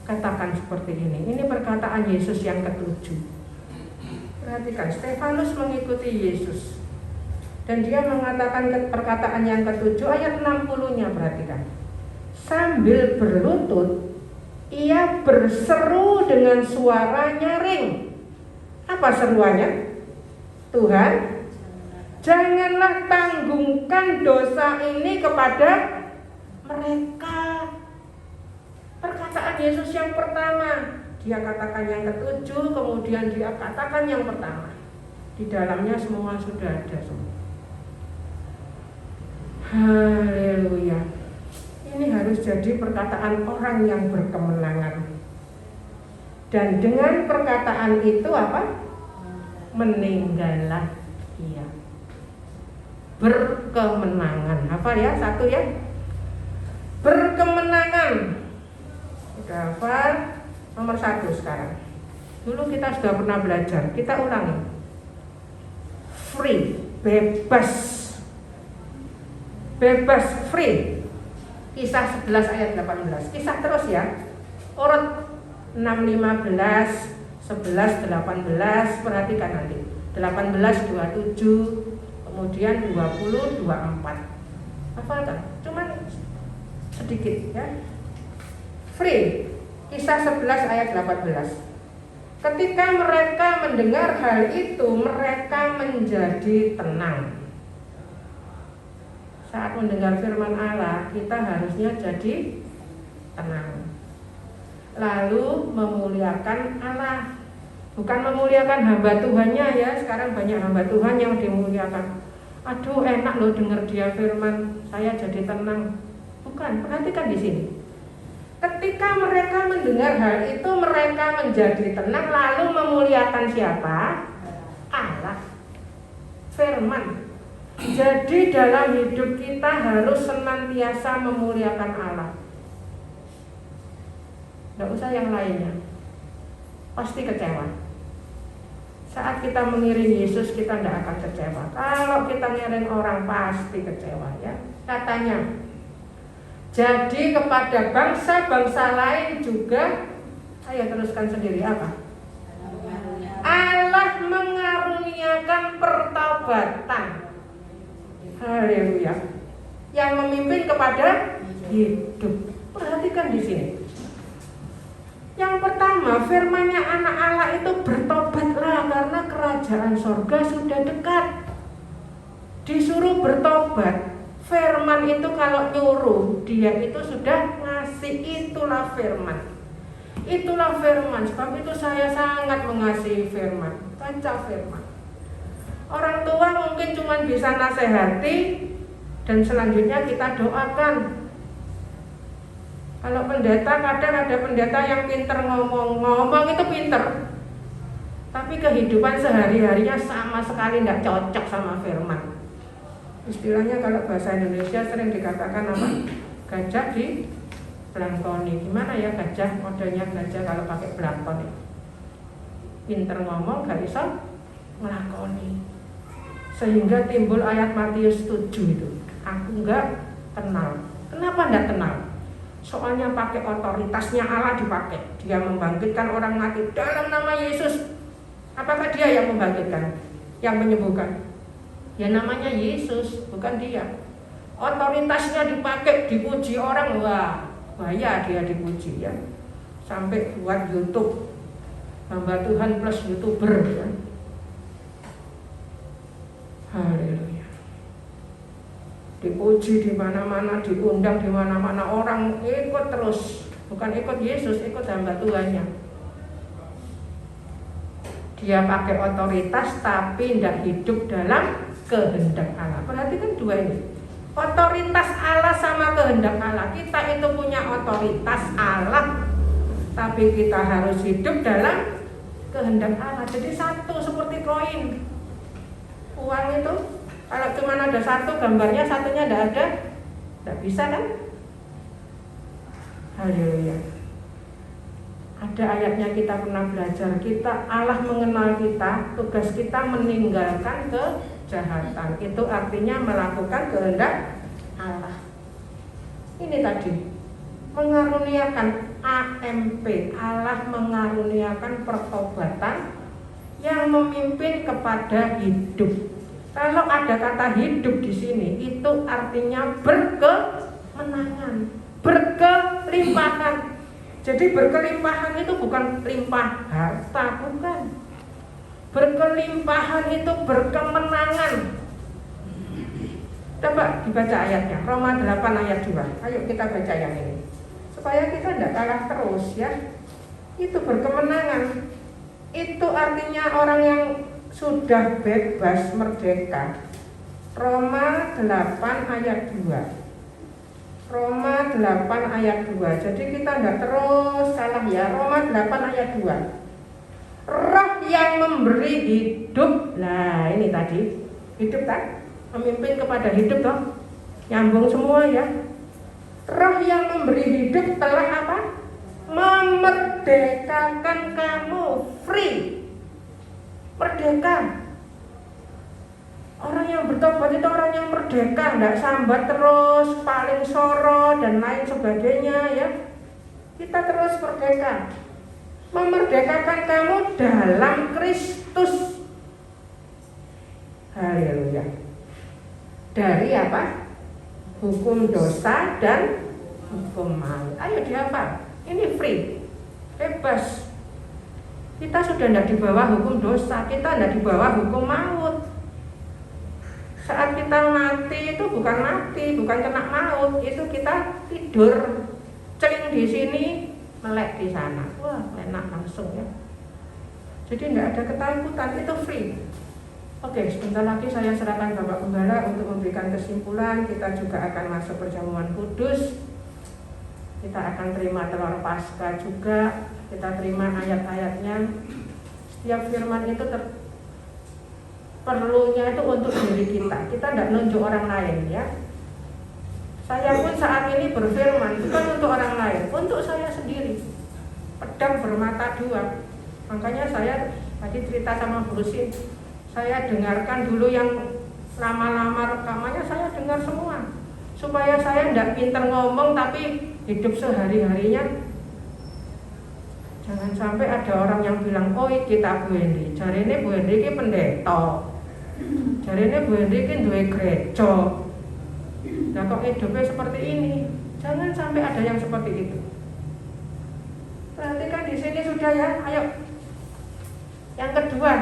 katakan seperti ini. Ini perkataan Yesus yang ke-7. Perhatikan, Stefanus mengikuti Yesus. Dan dia mengatakan perkataan yang ke-7 ayat 60-nya, perhatikan. Sambil berlutut, ia berseru dengan suara nyaring. Apa seruannya? Tuhan, janganlah tanggungkan dosa ini kepada mereka. perkataan Yesus yang pertama. Dia katakan yang ketujuh, kemudian dia katakan yang pertama. Di dalamnya semua sudah ada semua. Haleluya. Ini harus jadi perkataan orang yang berkemenangan. Dan dengan perkataan itu apa? Meninggallah ia. Berkemenangan. Hafal ya, satu ya. Berkemenangan. Sudah hafal? Nomor 1 sekarang. Dulu kita sudah pernah belajar. Kita ulangi. Free, bebas. Bebas, free. Kisah 11 ayat 18. Kisah terus ya. Urut 6, 15, 11, 18. Perhatikan nanti. 18, 27. Kemudian 20, 24. Hafalkan? Cuman sedikit ya. Free. Kisah 11 ayat 18. Ketika mereka mendengar hal itu, mereka menjadi tenang. Saat mendengar firman Allah, kita harusnya jadi tenang. Lalu memuliakan Allah. Bukan memuliakan hamba Tuhannya ya. Sekarang banyak hamba Tuhan yang dimuliakan. Aduh, enak loh dengar dia firman, saya jadi tenang. Bukan, perhatikan di sini. Ketika mereka mendengar hal itu, mereka menjadi tenang, lalu memuliakan siapa? Allah. Firman. Jadi dalam hidup kita harus senantiasa memuliakan Allah. Tidak usah yang lainnya. Pasti kecewa. Saat kita mengiring Yesus, kita tidak akan kecewa. Kalau kita ngiring orang, pasti kecewa ya. Katanya, jadi kepada bangsa-bangsa lain juga, ayo teruskan sendiri apa? Allah mengaruniakan pertobatan. Haleluya. Yang memimpin kepada hidup. Perhatikan di sini. Yang pertama, firman-Nya anak Allah itu bertobatlah karena kerajaan sorga sudah dekat. Disuruh bertobat. Firman itu kalau nyuruh, dia itu sudah ngasih, itulah firman. Itulah firman, sebab itu saya sangat mengasihi firman. Baca firman. Orang tua mungkin cuma bisa nasihati, dan selanjutnya kita doakan. Kalau pendeta, kadang ada pendeta yang pinter ngomong itu pinter, tapi kehidupan sehari-harinya sama sekali tidak cocok sama firman. Istilahnya kalau bahasa Indonesia sering dikatakan apa? Gajah di belangkoni. Gimana ya gajah, modelnya gajah kalau pakai belangkoni? Pinter ngomong, gak bisa ngelakoni. Sehingga timbul ayat Matius 7 itu. Aku enggak kenal. Kenapa enggak kenal? Soalnya pakai otoritasnya Allah dipakai. Dia membangkitkan orang mati dalam nama Yesus. Apakah dia yang membangkitkan? Yang menyembuhkan? Ya namanya Yesus, bukan dia. Otoritasnya dipakai, dipuji orang, wah, bahaya dia dipuji ya. Sampai buat YouTube, hamba Tuhan plus YouTuber ya. Haleluya. Dipuji di mana-mana, diundang di mana-mana, orang ikut terus. Bukan ikut Yesus, ikut hamba Tuhannya. Dia pakai otoritas tapi tidak hidup dalam kehendak Allah. Perhatikan dua ini. Otoritas Allah sama kehendak Allah. Kita itu punya otoritas Allah, tapi kita harus hidup dalam kehendak Allah. Jadi satu seperti koin. Uang itu kalau cuma ada satu gambarnya, satunya tidak ada, tidak bisa kan? Haleluya. Ada ayatnya kita pernah belajar. Allah mengenal kita, tugas kita meninggalkan kejahatan. Itu artinya melakukan kehendak Allah. Ini tadi mengaruniakan AMP. Allah mengaruniakan pertobatan yang memimpin kepada hidup. Kalau ada kata hidup di sini, itu artinya berkemenangan, berkelimpahan. Jadi berkelimpahan itu bukan limpah harta, bukan. Berkelimpahan itu berkemenangan. Coba dibaca ayatnya, Roma 8 ayat 2. Ayo kita baca yang ini. supaya kita tidak kalah terus ya. Itu berkemenangan. Itu artinya orang yang sudah bebas merdeka. Roma 8 ayat 2. Roma 8 ayat 2. Jadi kita tidak terus salah ya. Roma 8 ayat 2. Roh yang memberi hidup. Nah ini tadi hidup kan? Memimpin kepada hidup toh. Nyambung semua ya. Roh yang memberi hidup telah apa? Memerdekakan kamu. Free. Merdeka. Orang yang bertobat itu orang yang merdeka, tidak sambat terus, paling soro dan lain sebagainya ya. Kita terus merdeka. Memerdekakan kamu dalam Kristus. Haleluya. Dari apa? Hukum dosa dan hukum maut. Ayo dihafal. Ini free, bebas. Kita sudah tidak di bawah hukum dosa, kita tidak di bawah hukum maut. Saat kita mati itu bukan mati, bukan kena maut, itu kita tidur, celing di sini, melek di sana. Wah, enak langsung ya. Jadi tidak ada ketakutan, itu free. Oke, sebentar lagi saya serahkan Bapak Gembala untuk memberikan kesimpulan. Kita juga akan masuk perjamuan kudus. Kita akan terima telur Paskah juga. Kita terima ayat-ayatnya. Setiap firman itu perlunya itu untuk diri kita. Kita tidak nunjuk orang lain ya. Saya pun saat ini berfirman bukan untuk orang lain, untuk saya sendiri. Pedang bermata dua. Makanya saya tadi cerita sama Bu Lusin, saya dengarkan dulu yang lama-lama rekamannya, saya dengar semua. Supaya saya tidak pintar ngomong tapi hidup sehari-harinya. Jangan sampai ada orang yang bilang, oh kita Bu Henry, jari ini Bu Henry ini pendeta, jari ini Bu Henry ini duwe gereja. Nah kok hidupnya seperti ini? Jangan sampai ada yang seperti itu. Perhatikan di sini sudah ya, ayo. Yang kedua,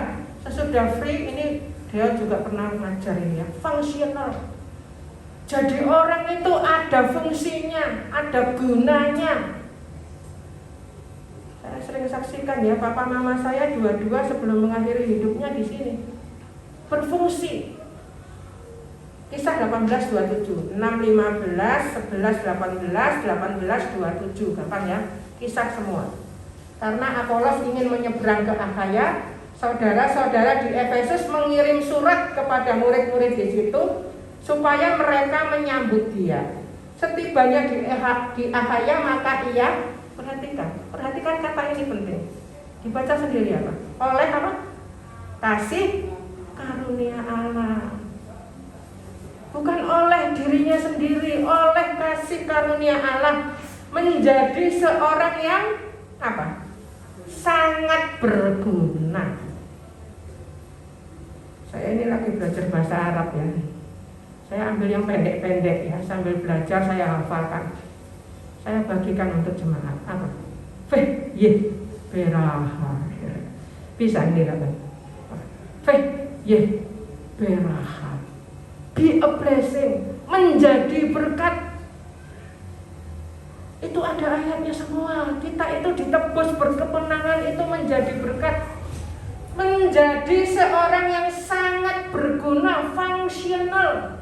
sesudah free ini dia juga pernah ngajarin ya, fungsional. Jadi orang itu ada fungsinya, ada gunanya. Saya sering saksikan ya, papa mama saya dua-dua sebelum mengakhiri hidupnya di sini berfungsi. Kisah 18:27, 6:15, 11:18, 18:27, gampang ya, kisah semua. Karena Apolos ingin menyeberang ke Akhaya, saudara-saudara di Efesus mengirim surat kepada murid-murid di situ supaya mereka menyambut dia. Setibanya di Akhaya maka ia perhatikan kata ini penting. Dibaca sendiri apa? Oleh apa? Kasih karunia Allah. Bukan oleh dirinya sendiri, oleh kasih karunia Allah menjadi seorang yang apa? Sangat berguna. Saya ini lagi belajar bahasa Arab ya. Saya ambil yang pendek-pendek ya, sambil belajar saya hafalkan. Saya bagikan untuk jemaat. Apa? Feh, ye, beraha. Bisa ini kan? Feh, ye, beraha. Be a blessing, menjadi berkat. Itu ada ayatnya semua. Kita itu ditebus berkemenangan itu menjadi berkat. Menjadi seorang yang sangat berguna, fungsional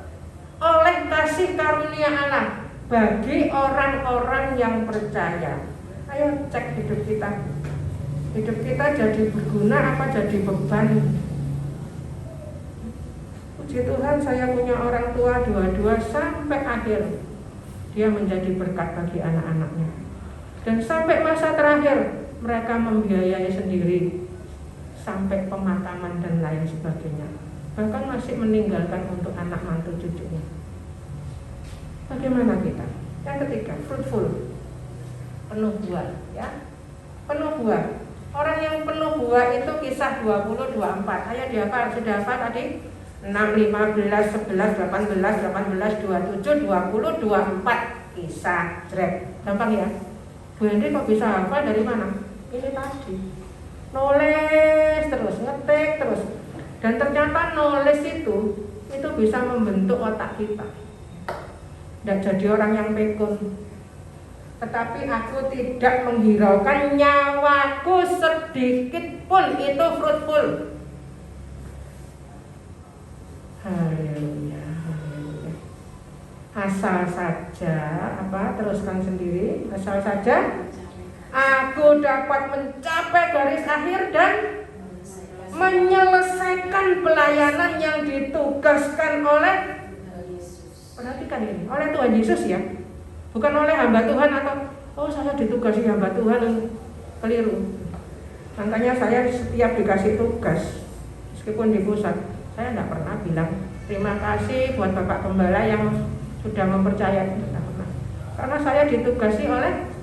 oleh kasih karunia Allah bagi orang-orang yang percaya. Ayo cek hidup kita. Hidup kita jadi berguna apa jadi beban? Puji Tuhan saya punya orang tua dua-dua sampai akhir. Dia menjadi berkat bagi anak-anaknya. Dan sampai masa terakhir mereka membiayai sendiri sampai pemakaman dan lain sebagainya. Bahkan masih meninggalkan untuk anak mantu cucunya. Bagaimana kita? Yang ketiga, fruitful, penuh buah, ya, penuh buah. Orang yang penuh buah itu Kisah 20:24. Ayo dihafal, sudah hafal tadi? 6, 15, 11, 18, 27, 20, 24. Kisah, jrek. Gampang ya? Bu Henry kok bisa hafal dari mana? Ini tadi. Nulis terus, ngetik terus. Dan ternyata nulis itu bisa membentuk otak kita. Tidak jadi orang yang pikun. tetapi aku tidak menghiraukan nyawaku sedikit pun. Itu fruitful. Haleluya, haleluya. Asal saja, teruskan sendiri. Asal saja aku dapat mencapai garis akhir dan menyelesaikan pelayanan yang ditugaskan oleh, perhatikan ini, oleh Tuhan Yesus ya, bukan oleh hamba Tuhan atau saya ditugasi hamba Tuhan, keliru. Makanya saya setiap dikasih tugas, meskipun di pusat, saya tidak pernah bilang terima kasih buat Bapak Gembala yang sudah mempercayai, karena saya ditugasi oleh,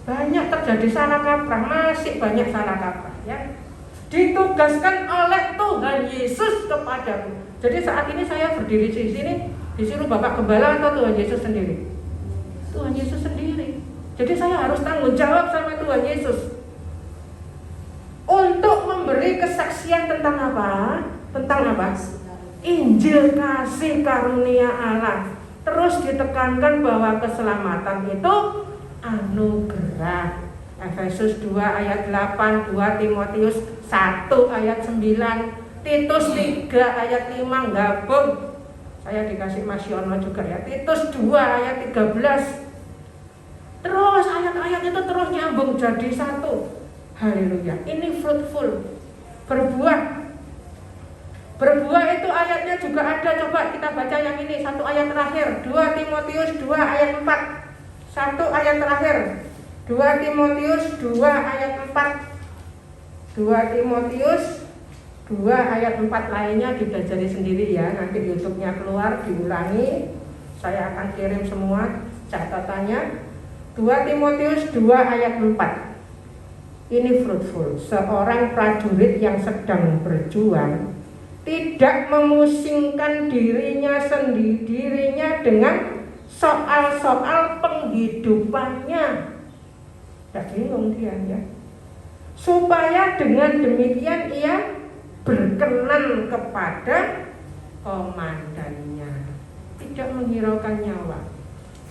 banyak terjadi salah kaprah, masih banyak salah kaprah ya. Ditugaskan oleh Tuhan Yesus kepadaku. Jadi saat ini saya berdiri di sini disuruh Bapak Gembala atau Tuhan Yesus sendiri? Tuhan Yesus sendiri. Jadi saya harus tanggung jawab sama Tuhan Yesus untuk memberi kesaksian tentang apa? Tentang apa? Injil kasih karunia Allah. Terus ditekankan bahwa keselamatan itu anugerah. Efesus 2 ayat 8, 2 Timotius 1 ayat 9, Titus 3 ayat 5 gabung. Saya dikasih Mas Yono juga ya. Titus 2 ayat 13. Terus ayat-ayat itu terus nyambung jadi satu. Haleluya. Ini fruitful. Berbuah. Berbuah itu ayatnya juga ada. Coba kita baca yang ini, satu ayat terakhir, 2 Timotius 2 ayat 4. Satu ayat terakhir, 2 Timotius 2 ayat 4. 2 Timotius 2 ayat 4, lainnya dipelajari sendiri ya. Nanti YouTube-nya keluar, diulangi. Saya akan kirim semua catatannya. 2 Timotius 2 ayat 4. Ini fruitful. Seorang prajurit yang sedang berjuang tidak memusingkan dirinya dengan soal-soal penghidupannya. Tidak bingung dia ya. Supaya dengan demikian ia berkenan kepada komandannya, tidak menghiraukan nyawa,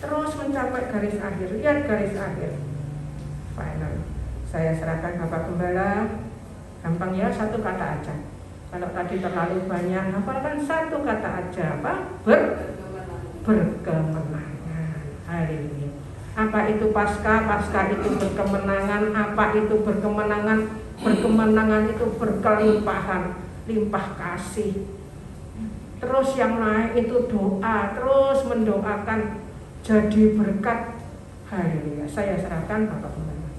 terus mencapai garis akhir. Lihat garis akhir, final. Saya serahkan Bapak Gembala. Gampang ya, satu kata aja. Kalau tadi terlalu banyak, hafalkan satu kata aja, apa? Berkemenangan. Haleluya. Apa itu pasca? Pasca itu berkemenangan. Apa itu berkemenangan? Berkemenangan itu berkelimpahan, limpah kasih. Terus yang naik itu doa, terus mendoakan jadi berkat. Haleluya. Saya serahkan Bapak Gembala.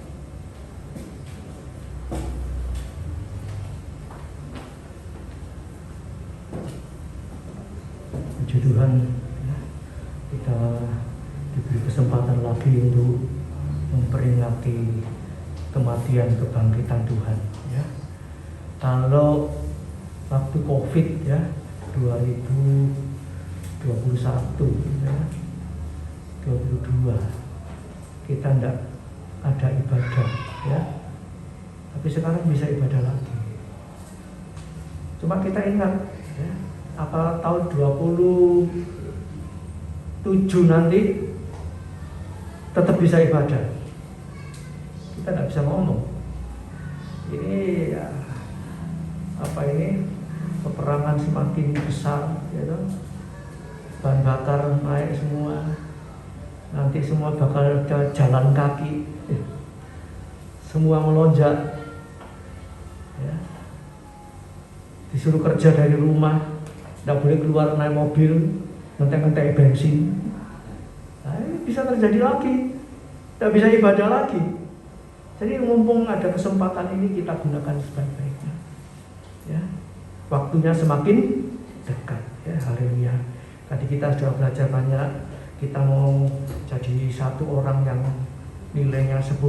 Puji Tuhan, kita diberi kesempatan lagi untuk memperingati kematian kebangkitan Tuhan ya. Kalau waktu Covid ya 2021 ya, 22 kita tidak ada ibadah ya. Tapi sekarang bisa ibadah lagi. Cuma kita ingat ya, apa tahun 27 nanti tetap bisa ibadah. Kita tidak bisa ngomong. Ini ya, peperangan semakin besar, gitu. Bahan bakar naik semua. Nanti semua bakal jalan kaki, semua melonjak. Ya. Disuruh kerja dari rumah, tidak boleh keluar naik mobil, ngentek-ngentek bensin. Nah, ini bisa terjadi lagi, tidak bisa ibadah lagi. Jadi mumpung ada kesempatan ini kita gunakan sebaik-baiknya. Ya, waktunya semakin dekat. Ya, haleluya. Tadi kita sudah belajar banyak. Kita mau jadi satu orang yang nilainya 10.000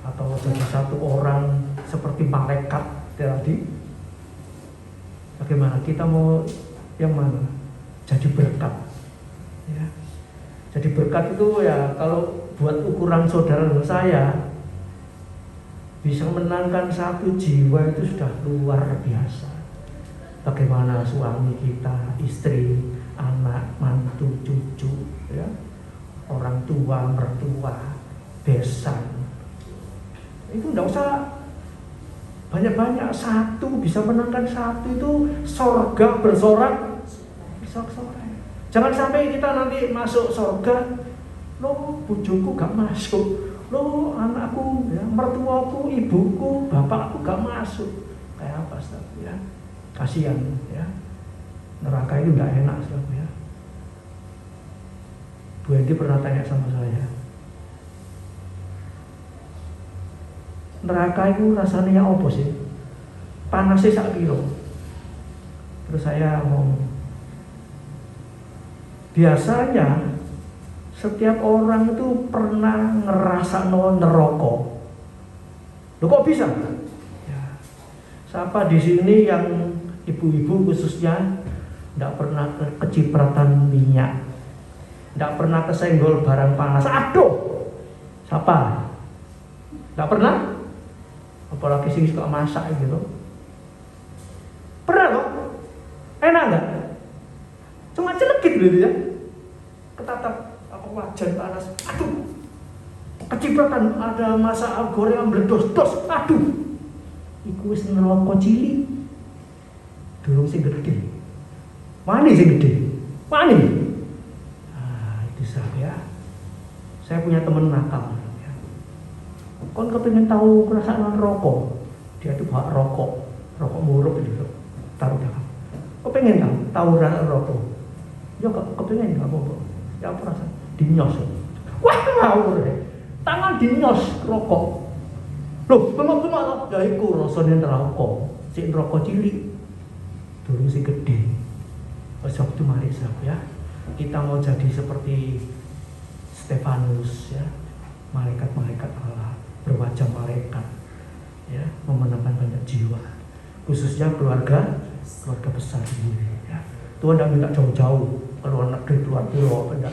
atau jadi satu orang seperti malaikat tadi. Bagaimana? Kita mau yang mana? Jadi berkat. Ya. Jadi berkat itu ya kalau buat ukuran saudara dan saya bisa menangkan satu jiwa itu sudah luar biasa. Bagaimana suami kita, istri, anak, mantu, cucu, ya, orang tua, mertua, besan. Itu enggak usah banyak-banyak, satu bisa menangkan satu itu sorga bersorak. Jangan sampai kita nanti masuk sorga, lo bojoku gak masuk, lo anakku, ya, mertuaku, ibuku, bapakku gak masuk. Kayak apa, saudara? Ya, kasihan, ya. Neraka itu gak enak, saudara, ya. Bu Edi pernah tanya sama saya, neraka itu rasanya apa sih? Panasnya sak piro? Terus saya ngomong, biasanya setiap orang itu pernah ngerasa neraka. Loh kok bisa? Ya. Siapa di sini yang ibu-ibu khususnya tidak pernah kecipratan minyak, tidak pernah kesenggol barang panas? Aduh, siapa? Tidak pernah? Apalagi sih suka masak gitu. Pernah loh? Enak nggak? Cuma celekit gitu ya. Ketatap apa wajan panas. Aduh. Kecipratan ada masak goreng meledos-dos. Aduh. Iku wis neraka cilik. Durung sing gede. Wani sing gede. Wani. Ah, itu saya. Saya punya teman nakal. Kon kepingin tahu perasaan rokok, dia tuh bawa rokok muruk gitu, taruh dalam. Kepingin tahu rasa rokok, ya kepingin nggak apa-apa, ya perasaan dinyos, wah ngawur deh, tangan dinyos rokok, loh bengok-bengok loh, ya iku rasanya rokok, si rokok cilik, dulu si gede, besok itu mari ya, kita mau jadi seperti Stefanus ya, malaikat-malaikat Allah. Berwajah malaikat, ya, memenangkan banyak jiwa, khususnya keluarga besar ini. Ya. Tuhan tidak minta jauh-jauh keluar negeri, keluar pulau, tidak,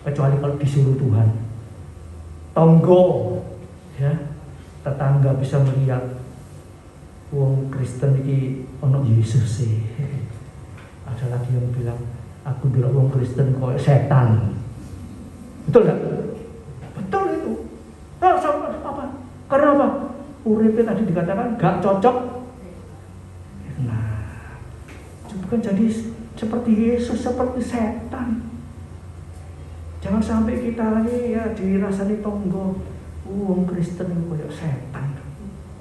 kecuali kalau disuruh Tuhan. Tonggo, ya, tetangga bisa melihat, wong Kristen ini ono Yesus sih. Ada lagi yang bilang, aku bilang wong Kristen kok setan. Betul nggak? Betul itu. Apa? Karena apa? Uripnya tadi dikatakan gak cocok. Nah, bukan jadi seperti Yesus, seperti setan. Jangan sampai kita ini ya dirasani tonggo, wong Kristen kayak setan.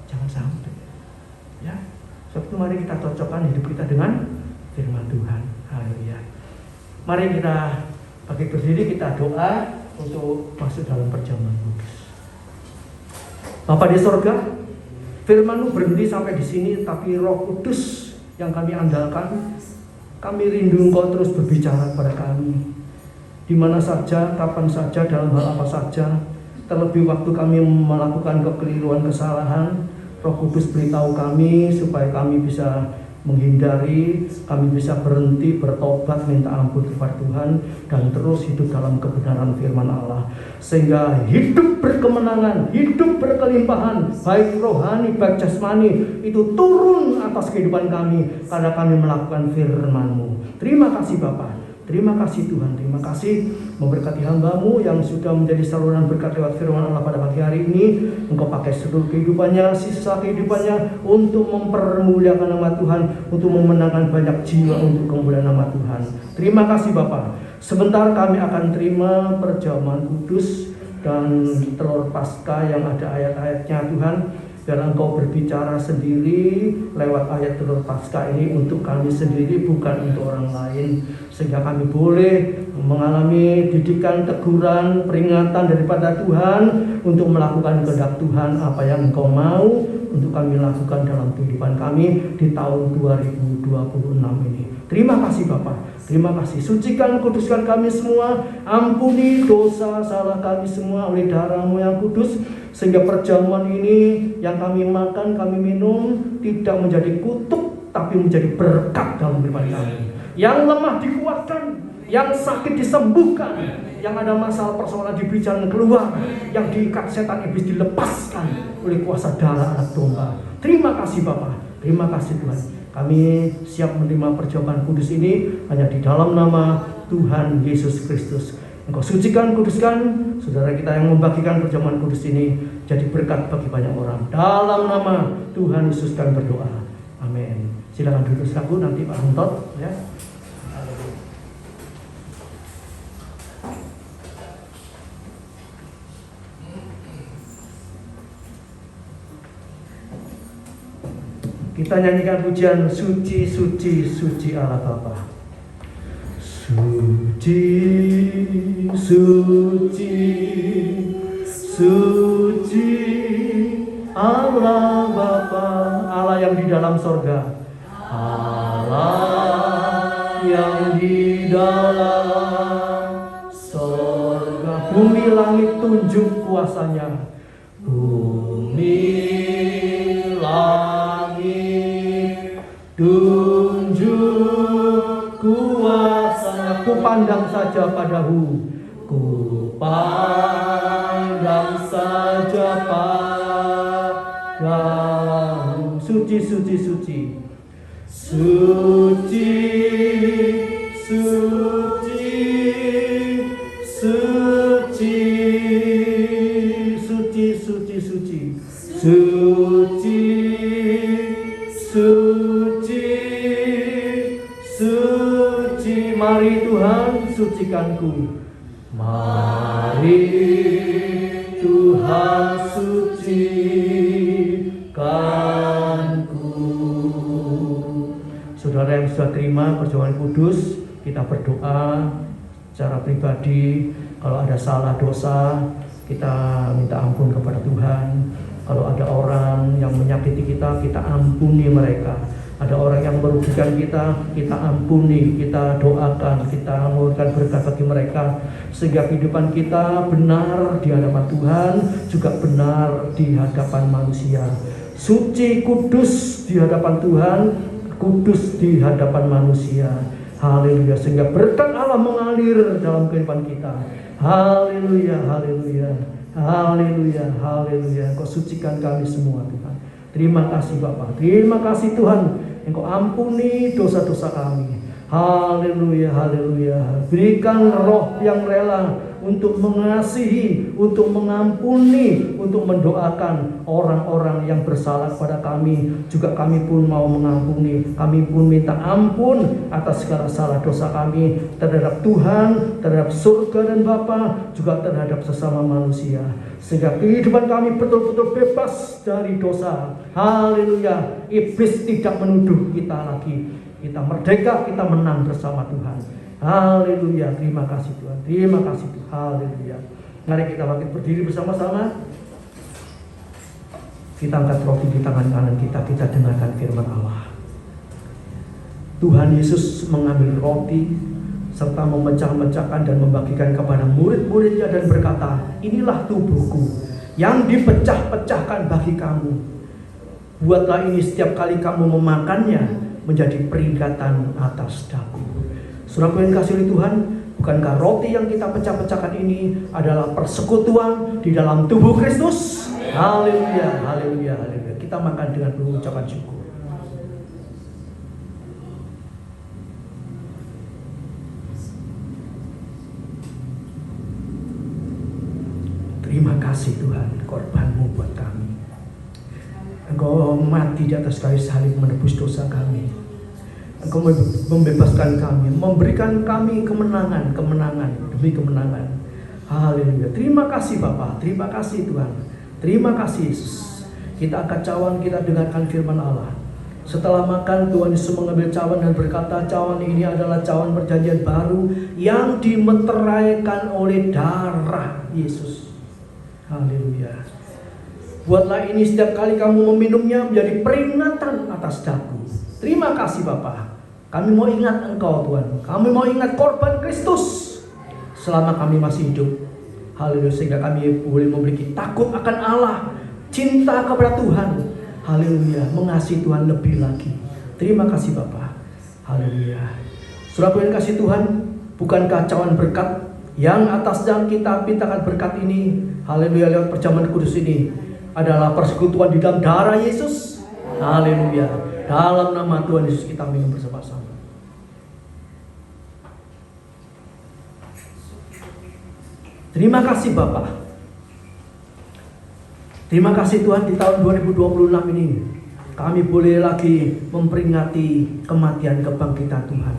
Jangan sampai. Ya, sebab itu mari kita cocokkan hidup kita dengan firman Tuhan. Haleluya. Mari kita bagi berdiri, kita doa untuk masuk dalam perjamuan kudus. Bapa di sorga, firman-Mu berhenti sampai di sini, tapi Roh Kudus yang kami andalkan, kami rindu Engkau terus berbicara kepada kami. Di mana saja, kapan saja, dalam hal apa saja, terlebih waktu kami melakukan kekeliruan, kesalahan, Roh Kudus beritahu kami supaya kami bisa menghindari, kami bisa berhenti, bertobat, minta ampun kepada Tuhan, dan terus hidup dalam kebenaran firman Allah, sehingga hidup berkemenangan, hidup berkelimpahan, baik rohani, baik jasmani, itu turun atas kehidupan kami, karena kami melakukan firman-Mu. Terima kasih Bapa. Terima kasih Tuhan, terima kasih memberkati hamba-Mu yang sudah menjadi saluran berkat lewat firman Allah pada pagi hari ini. Engkau pakai seluruh kehidupannya, sisa kehidupannya untuk mempermuliakan nama Tuhan, untuk memenangkan banyak jiwa untuk kemuliaan nama Tuhan. Terima kasih Bapa. Sebentar kami akan terima perjamuan kudus dan telur Paskah yang ada ayat-ayatnya Tuhan. Biar Engkau berbicara sendiri lewat ayat telur Paskah ini untuk kami sendiri, bukan untuk orang lain, sehingga kami boleh mengalami didikan, teguran, peringatan daripada Tuhan untuk melakukan kehendak Tuhan, apa yang Engkau mau untuk kami lakukan dalam kehidupan kami di tahun 2026 ini. Terima kasih Bapa, terima kasih. Sucikan, kuduskan kami semua, ampuni dosa salah kami semua oleh darah-Mu yang kudus, sehingga perjamuan ini yang kami makan, kami minum tidak menjadi kutuk, tapi menjadi berkat dalam kehidupan kami. Yang lemah dikuatkan, yang sakit disembuhkan, yang ada masalah persoalan diberi jalan keluar, yang diikat setan iblis dilepaskan oleh kuasa darah anak domba. Terima kasih Bapa, terima kasih Tuhan. Kami siap menerima perjamuan kudus ini hanya di dalam nama Tuhan Yesus Kristus. Engkau sucikan, kuduskan saudara kita yang membagikan perjamuan kudus ini jadi berkat bagi banyak orang. Dalam nama Tuhan Yesus kami berdoa. Amin. Silakan duduk saudaraku, nanti Pak Huntot ya. Kita nyanyikan pujian suci, suci, suci Allah Bapa. Suci, suci, suci Allah Bapa, Allah yang di dalam sorga, Allah yang di dalam sorga. Bumi langit tunjuk kuasanya, bumi langit tunjuk kuasanya. Ku pandang saja padamu, ku pandang saja padamu. Suci, suci, suci, suci, suci, suci, suci, suci, suci, suci, suci, suci. Mari Tuhan sucikanku, mari Tuhan sucikanku. Saudara yang sudah terima perjamuan kudus, kita berdoa secara pribadi. Kalau ada salah dosa, kita minta ampun kepada Tuhan. Kalau ada orang yang menyakiti kita, kita ampuni mereka. Ada orang yang merugikan kita, kita ampuni, kita doakan, kita memberikan berkat bagi mereka, sehingga kehidupan kita benar di hadapan Tuhan, juga benar di hadapan manusia. Suci, kudus di hadapan Tuhan, kudus di hadapan manusia. Haleluya, sehingga berkat Allah mengalir dalam kehidupan kita. Haleluya, haleluya, haleluya, haleluya. Engkau sucikan kami semua Tuhan. Terima kasih Bapak, terima kasih Tuhan, Engkau ampuni dosa-dosa kami. Haleluya, haleluya. Berikan roh yang rela untuk mengasihi, untuk mengampuni, untuk mendoakan orang-orang yang bersalah kepada kami. Juga kami pun mau mengampuni, kami pun minta ampun atas segala salah dosa kami terhadap Tuhan, terhadap surga dan Bapa, juga terhadap sesama manusia. Sehingga kehidupan kami betul-betul bebas dari dosa. Haleluya. Iblis tidak menuduh kita lagi. Kita merdeka, kita menang bersama Tuhan. Haleluya. Terima kasih Tuhan. Terima kasih Tuhan. Haleluya. Mari kita bangkit berdiri bersama-sama. Kita angkat roti di tangan kanan kita. Kita dengarkan firman Allah. Tuhan Yesus mengambil roti serta memecah-mecahkan dan membagikan kepada murid-muridnya dan berkata, inilah tubuhku yang dipecah-pecahkan bagi kamu. Buatlah ini setiap kali kamu memakannya menjadi peringatan atas daku. Saudaraku yang kasih oleh Tuhan, bukankah roti yang kita pecah-pecahkan ini adalah persekutuan di dalam tubuh Kristus? Haleluya, haleluya, haleluya. Kita makan dengan pengucapan syukur. Terima kasih Tuhan, korban-Mu buat kami. Engkau mati di atas kayu salib menebus dosa kami. Engkau membebaskan kami, memberikan kami kemenangan demi kemenangan. Haleluya. Terima kasih Bapa, terima kasih Tuhan. Terima kasih Yesus. Kita angkat cawan, kita dengarkan firman Allah. Setelah makan, Tuhan Yesus mengambil cawan dan berkata, cawan ini adalah cawan perjanjian baru yang dimeteraikan oleh darah Yesus. Haleluya. Buatlah ini setiap kali kamu meminumnya menjadi peringatan atas daku. Terima kasih Bapa. Kami mau ingat Engkau Tuhan. Kami mau ingat korban Kristus selama kami masih hidup. Haleluya. Sehingga kami boleh memiliki takut akan Allah, cinta kepada Tuhan. Haleluya. Mengasihi Tuhan lebih lagi. Terima kasih Bapa. Haleluya. Saudara yang kasih Tuhan, bukankah cawan berkat yang atas yang kita mintakan berkat ini, haleluya, lewat perjamuan kudus ini adalah persekutuan di dalam darah Yesus? Haleluya. Dalam nama Tuhan Yesus kita minum bersama-sama. Terima kasih Bapa. Terima kasih Tuhan, di tahun 2026 ini kami boleh lagi memperingati kematian kebangkitan Tuhan.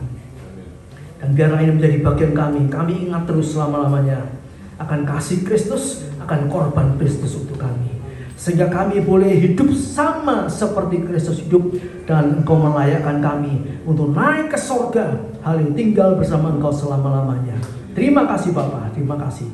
Dan biarlah ini menjadi bagian kami. Kami ingat terus selama-lamanya akan kasih Kristus, akan korban Kristus untuk kami. Sehingga kami boleh hidup sama seperti Kristus hidup. Dan Engkau melayakkan kami untuk naik ke sorga, hal tinggal bersama Engkau selama-lamanya. Terima kasih Bapa, terima kasih.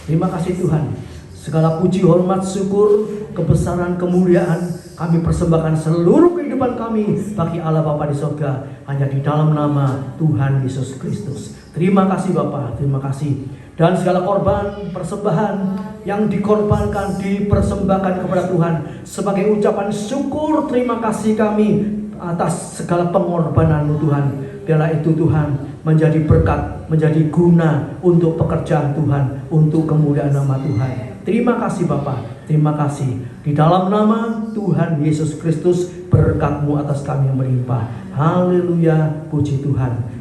Terima kasih Tuhan. Segala puji, hormat, syukur, kebesaran, kemuliaan kami persembahkan seluruh kehidupan kami bagi Allah Bapa di sorga, hanya di dalam nama Tuhan Yesus Kristus. Terima kasih Bapa, terima kasih. Dan segala korban, persembahan yang dikorbankan, dipersembahkan kepada Tuhan sebagai ucapan syukur terima kasih kami atas segala pengorbanan-Mu Tuhan. Biarlah itu Tuhan menjadi berkat, menjadi guna untuk pekerjaan Tuhan, untuk kemuliaan nama Tuhan. Terima kasih Bapa, terima kasih. Di dalam nama Tuhan Yesus Kristus, berkat-Mu atas kami yang melimpah. Haleluya, puji Tuhan.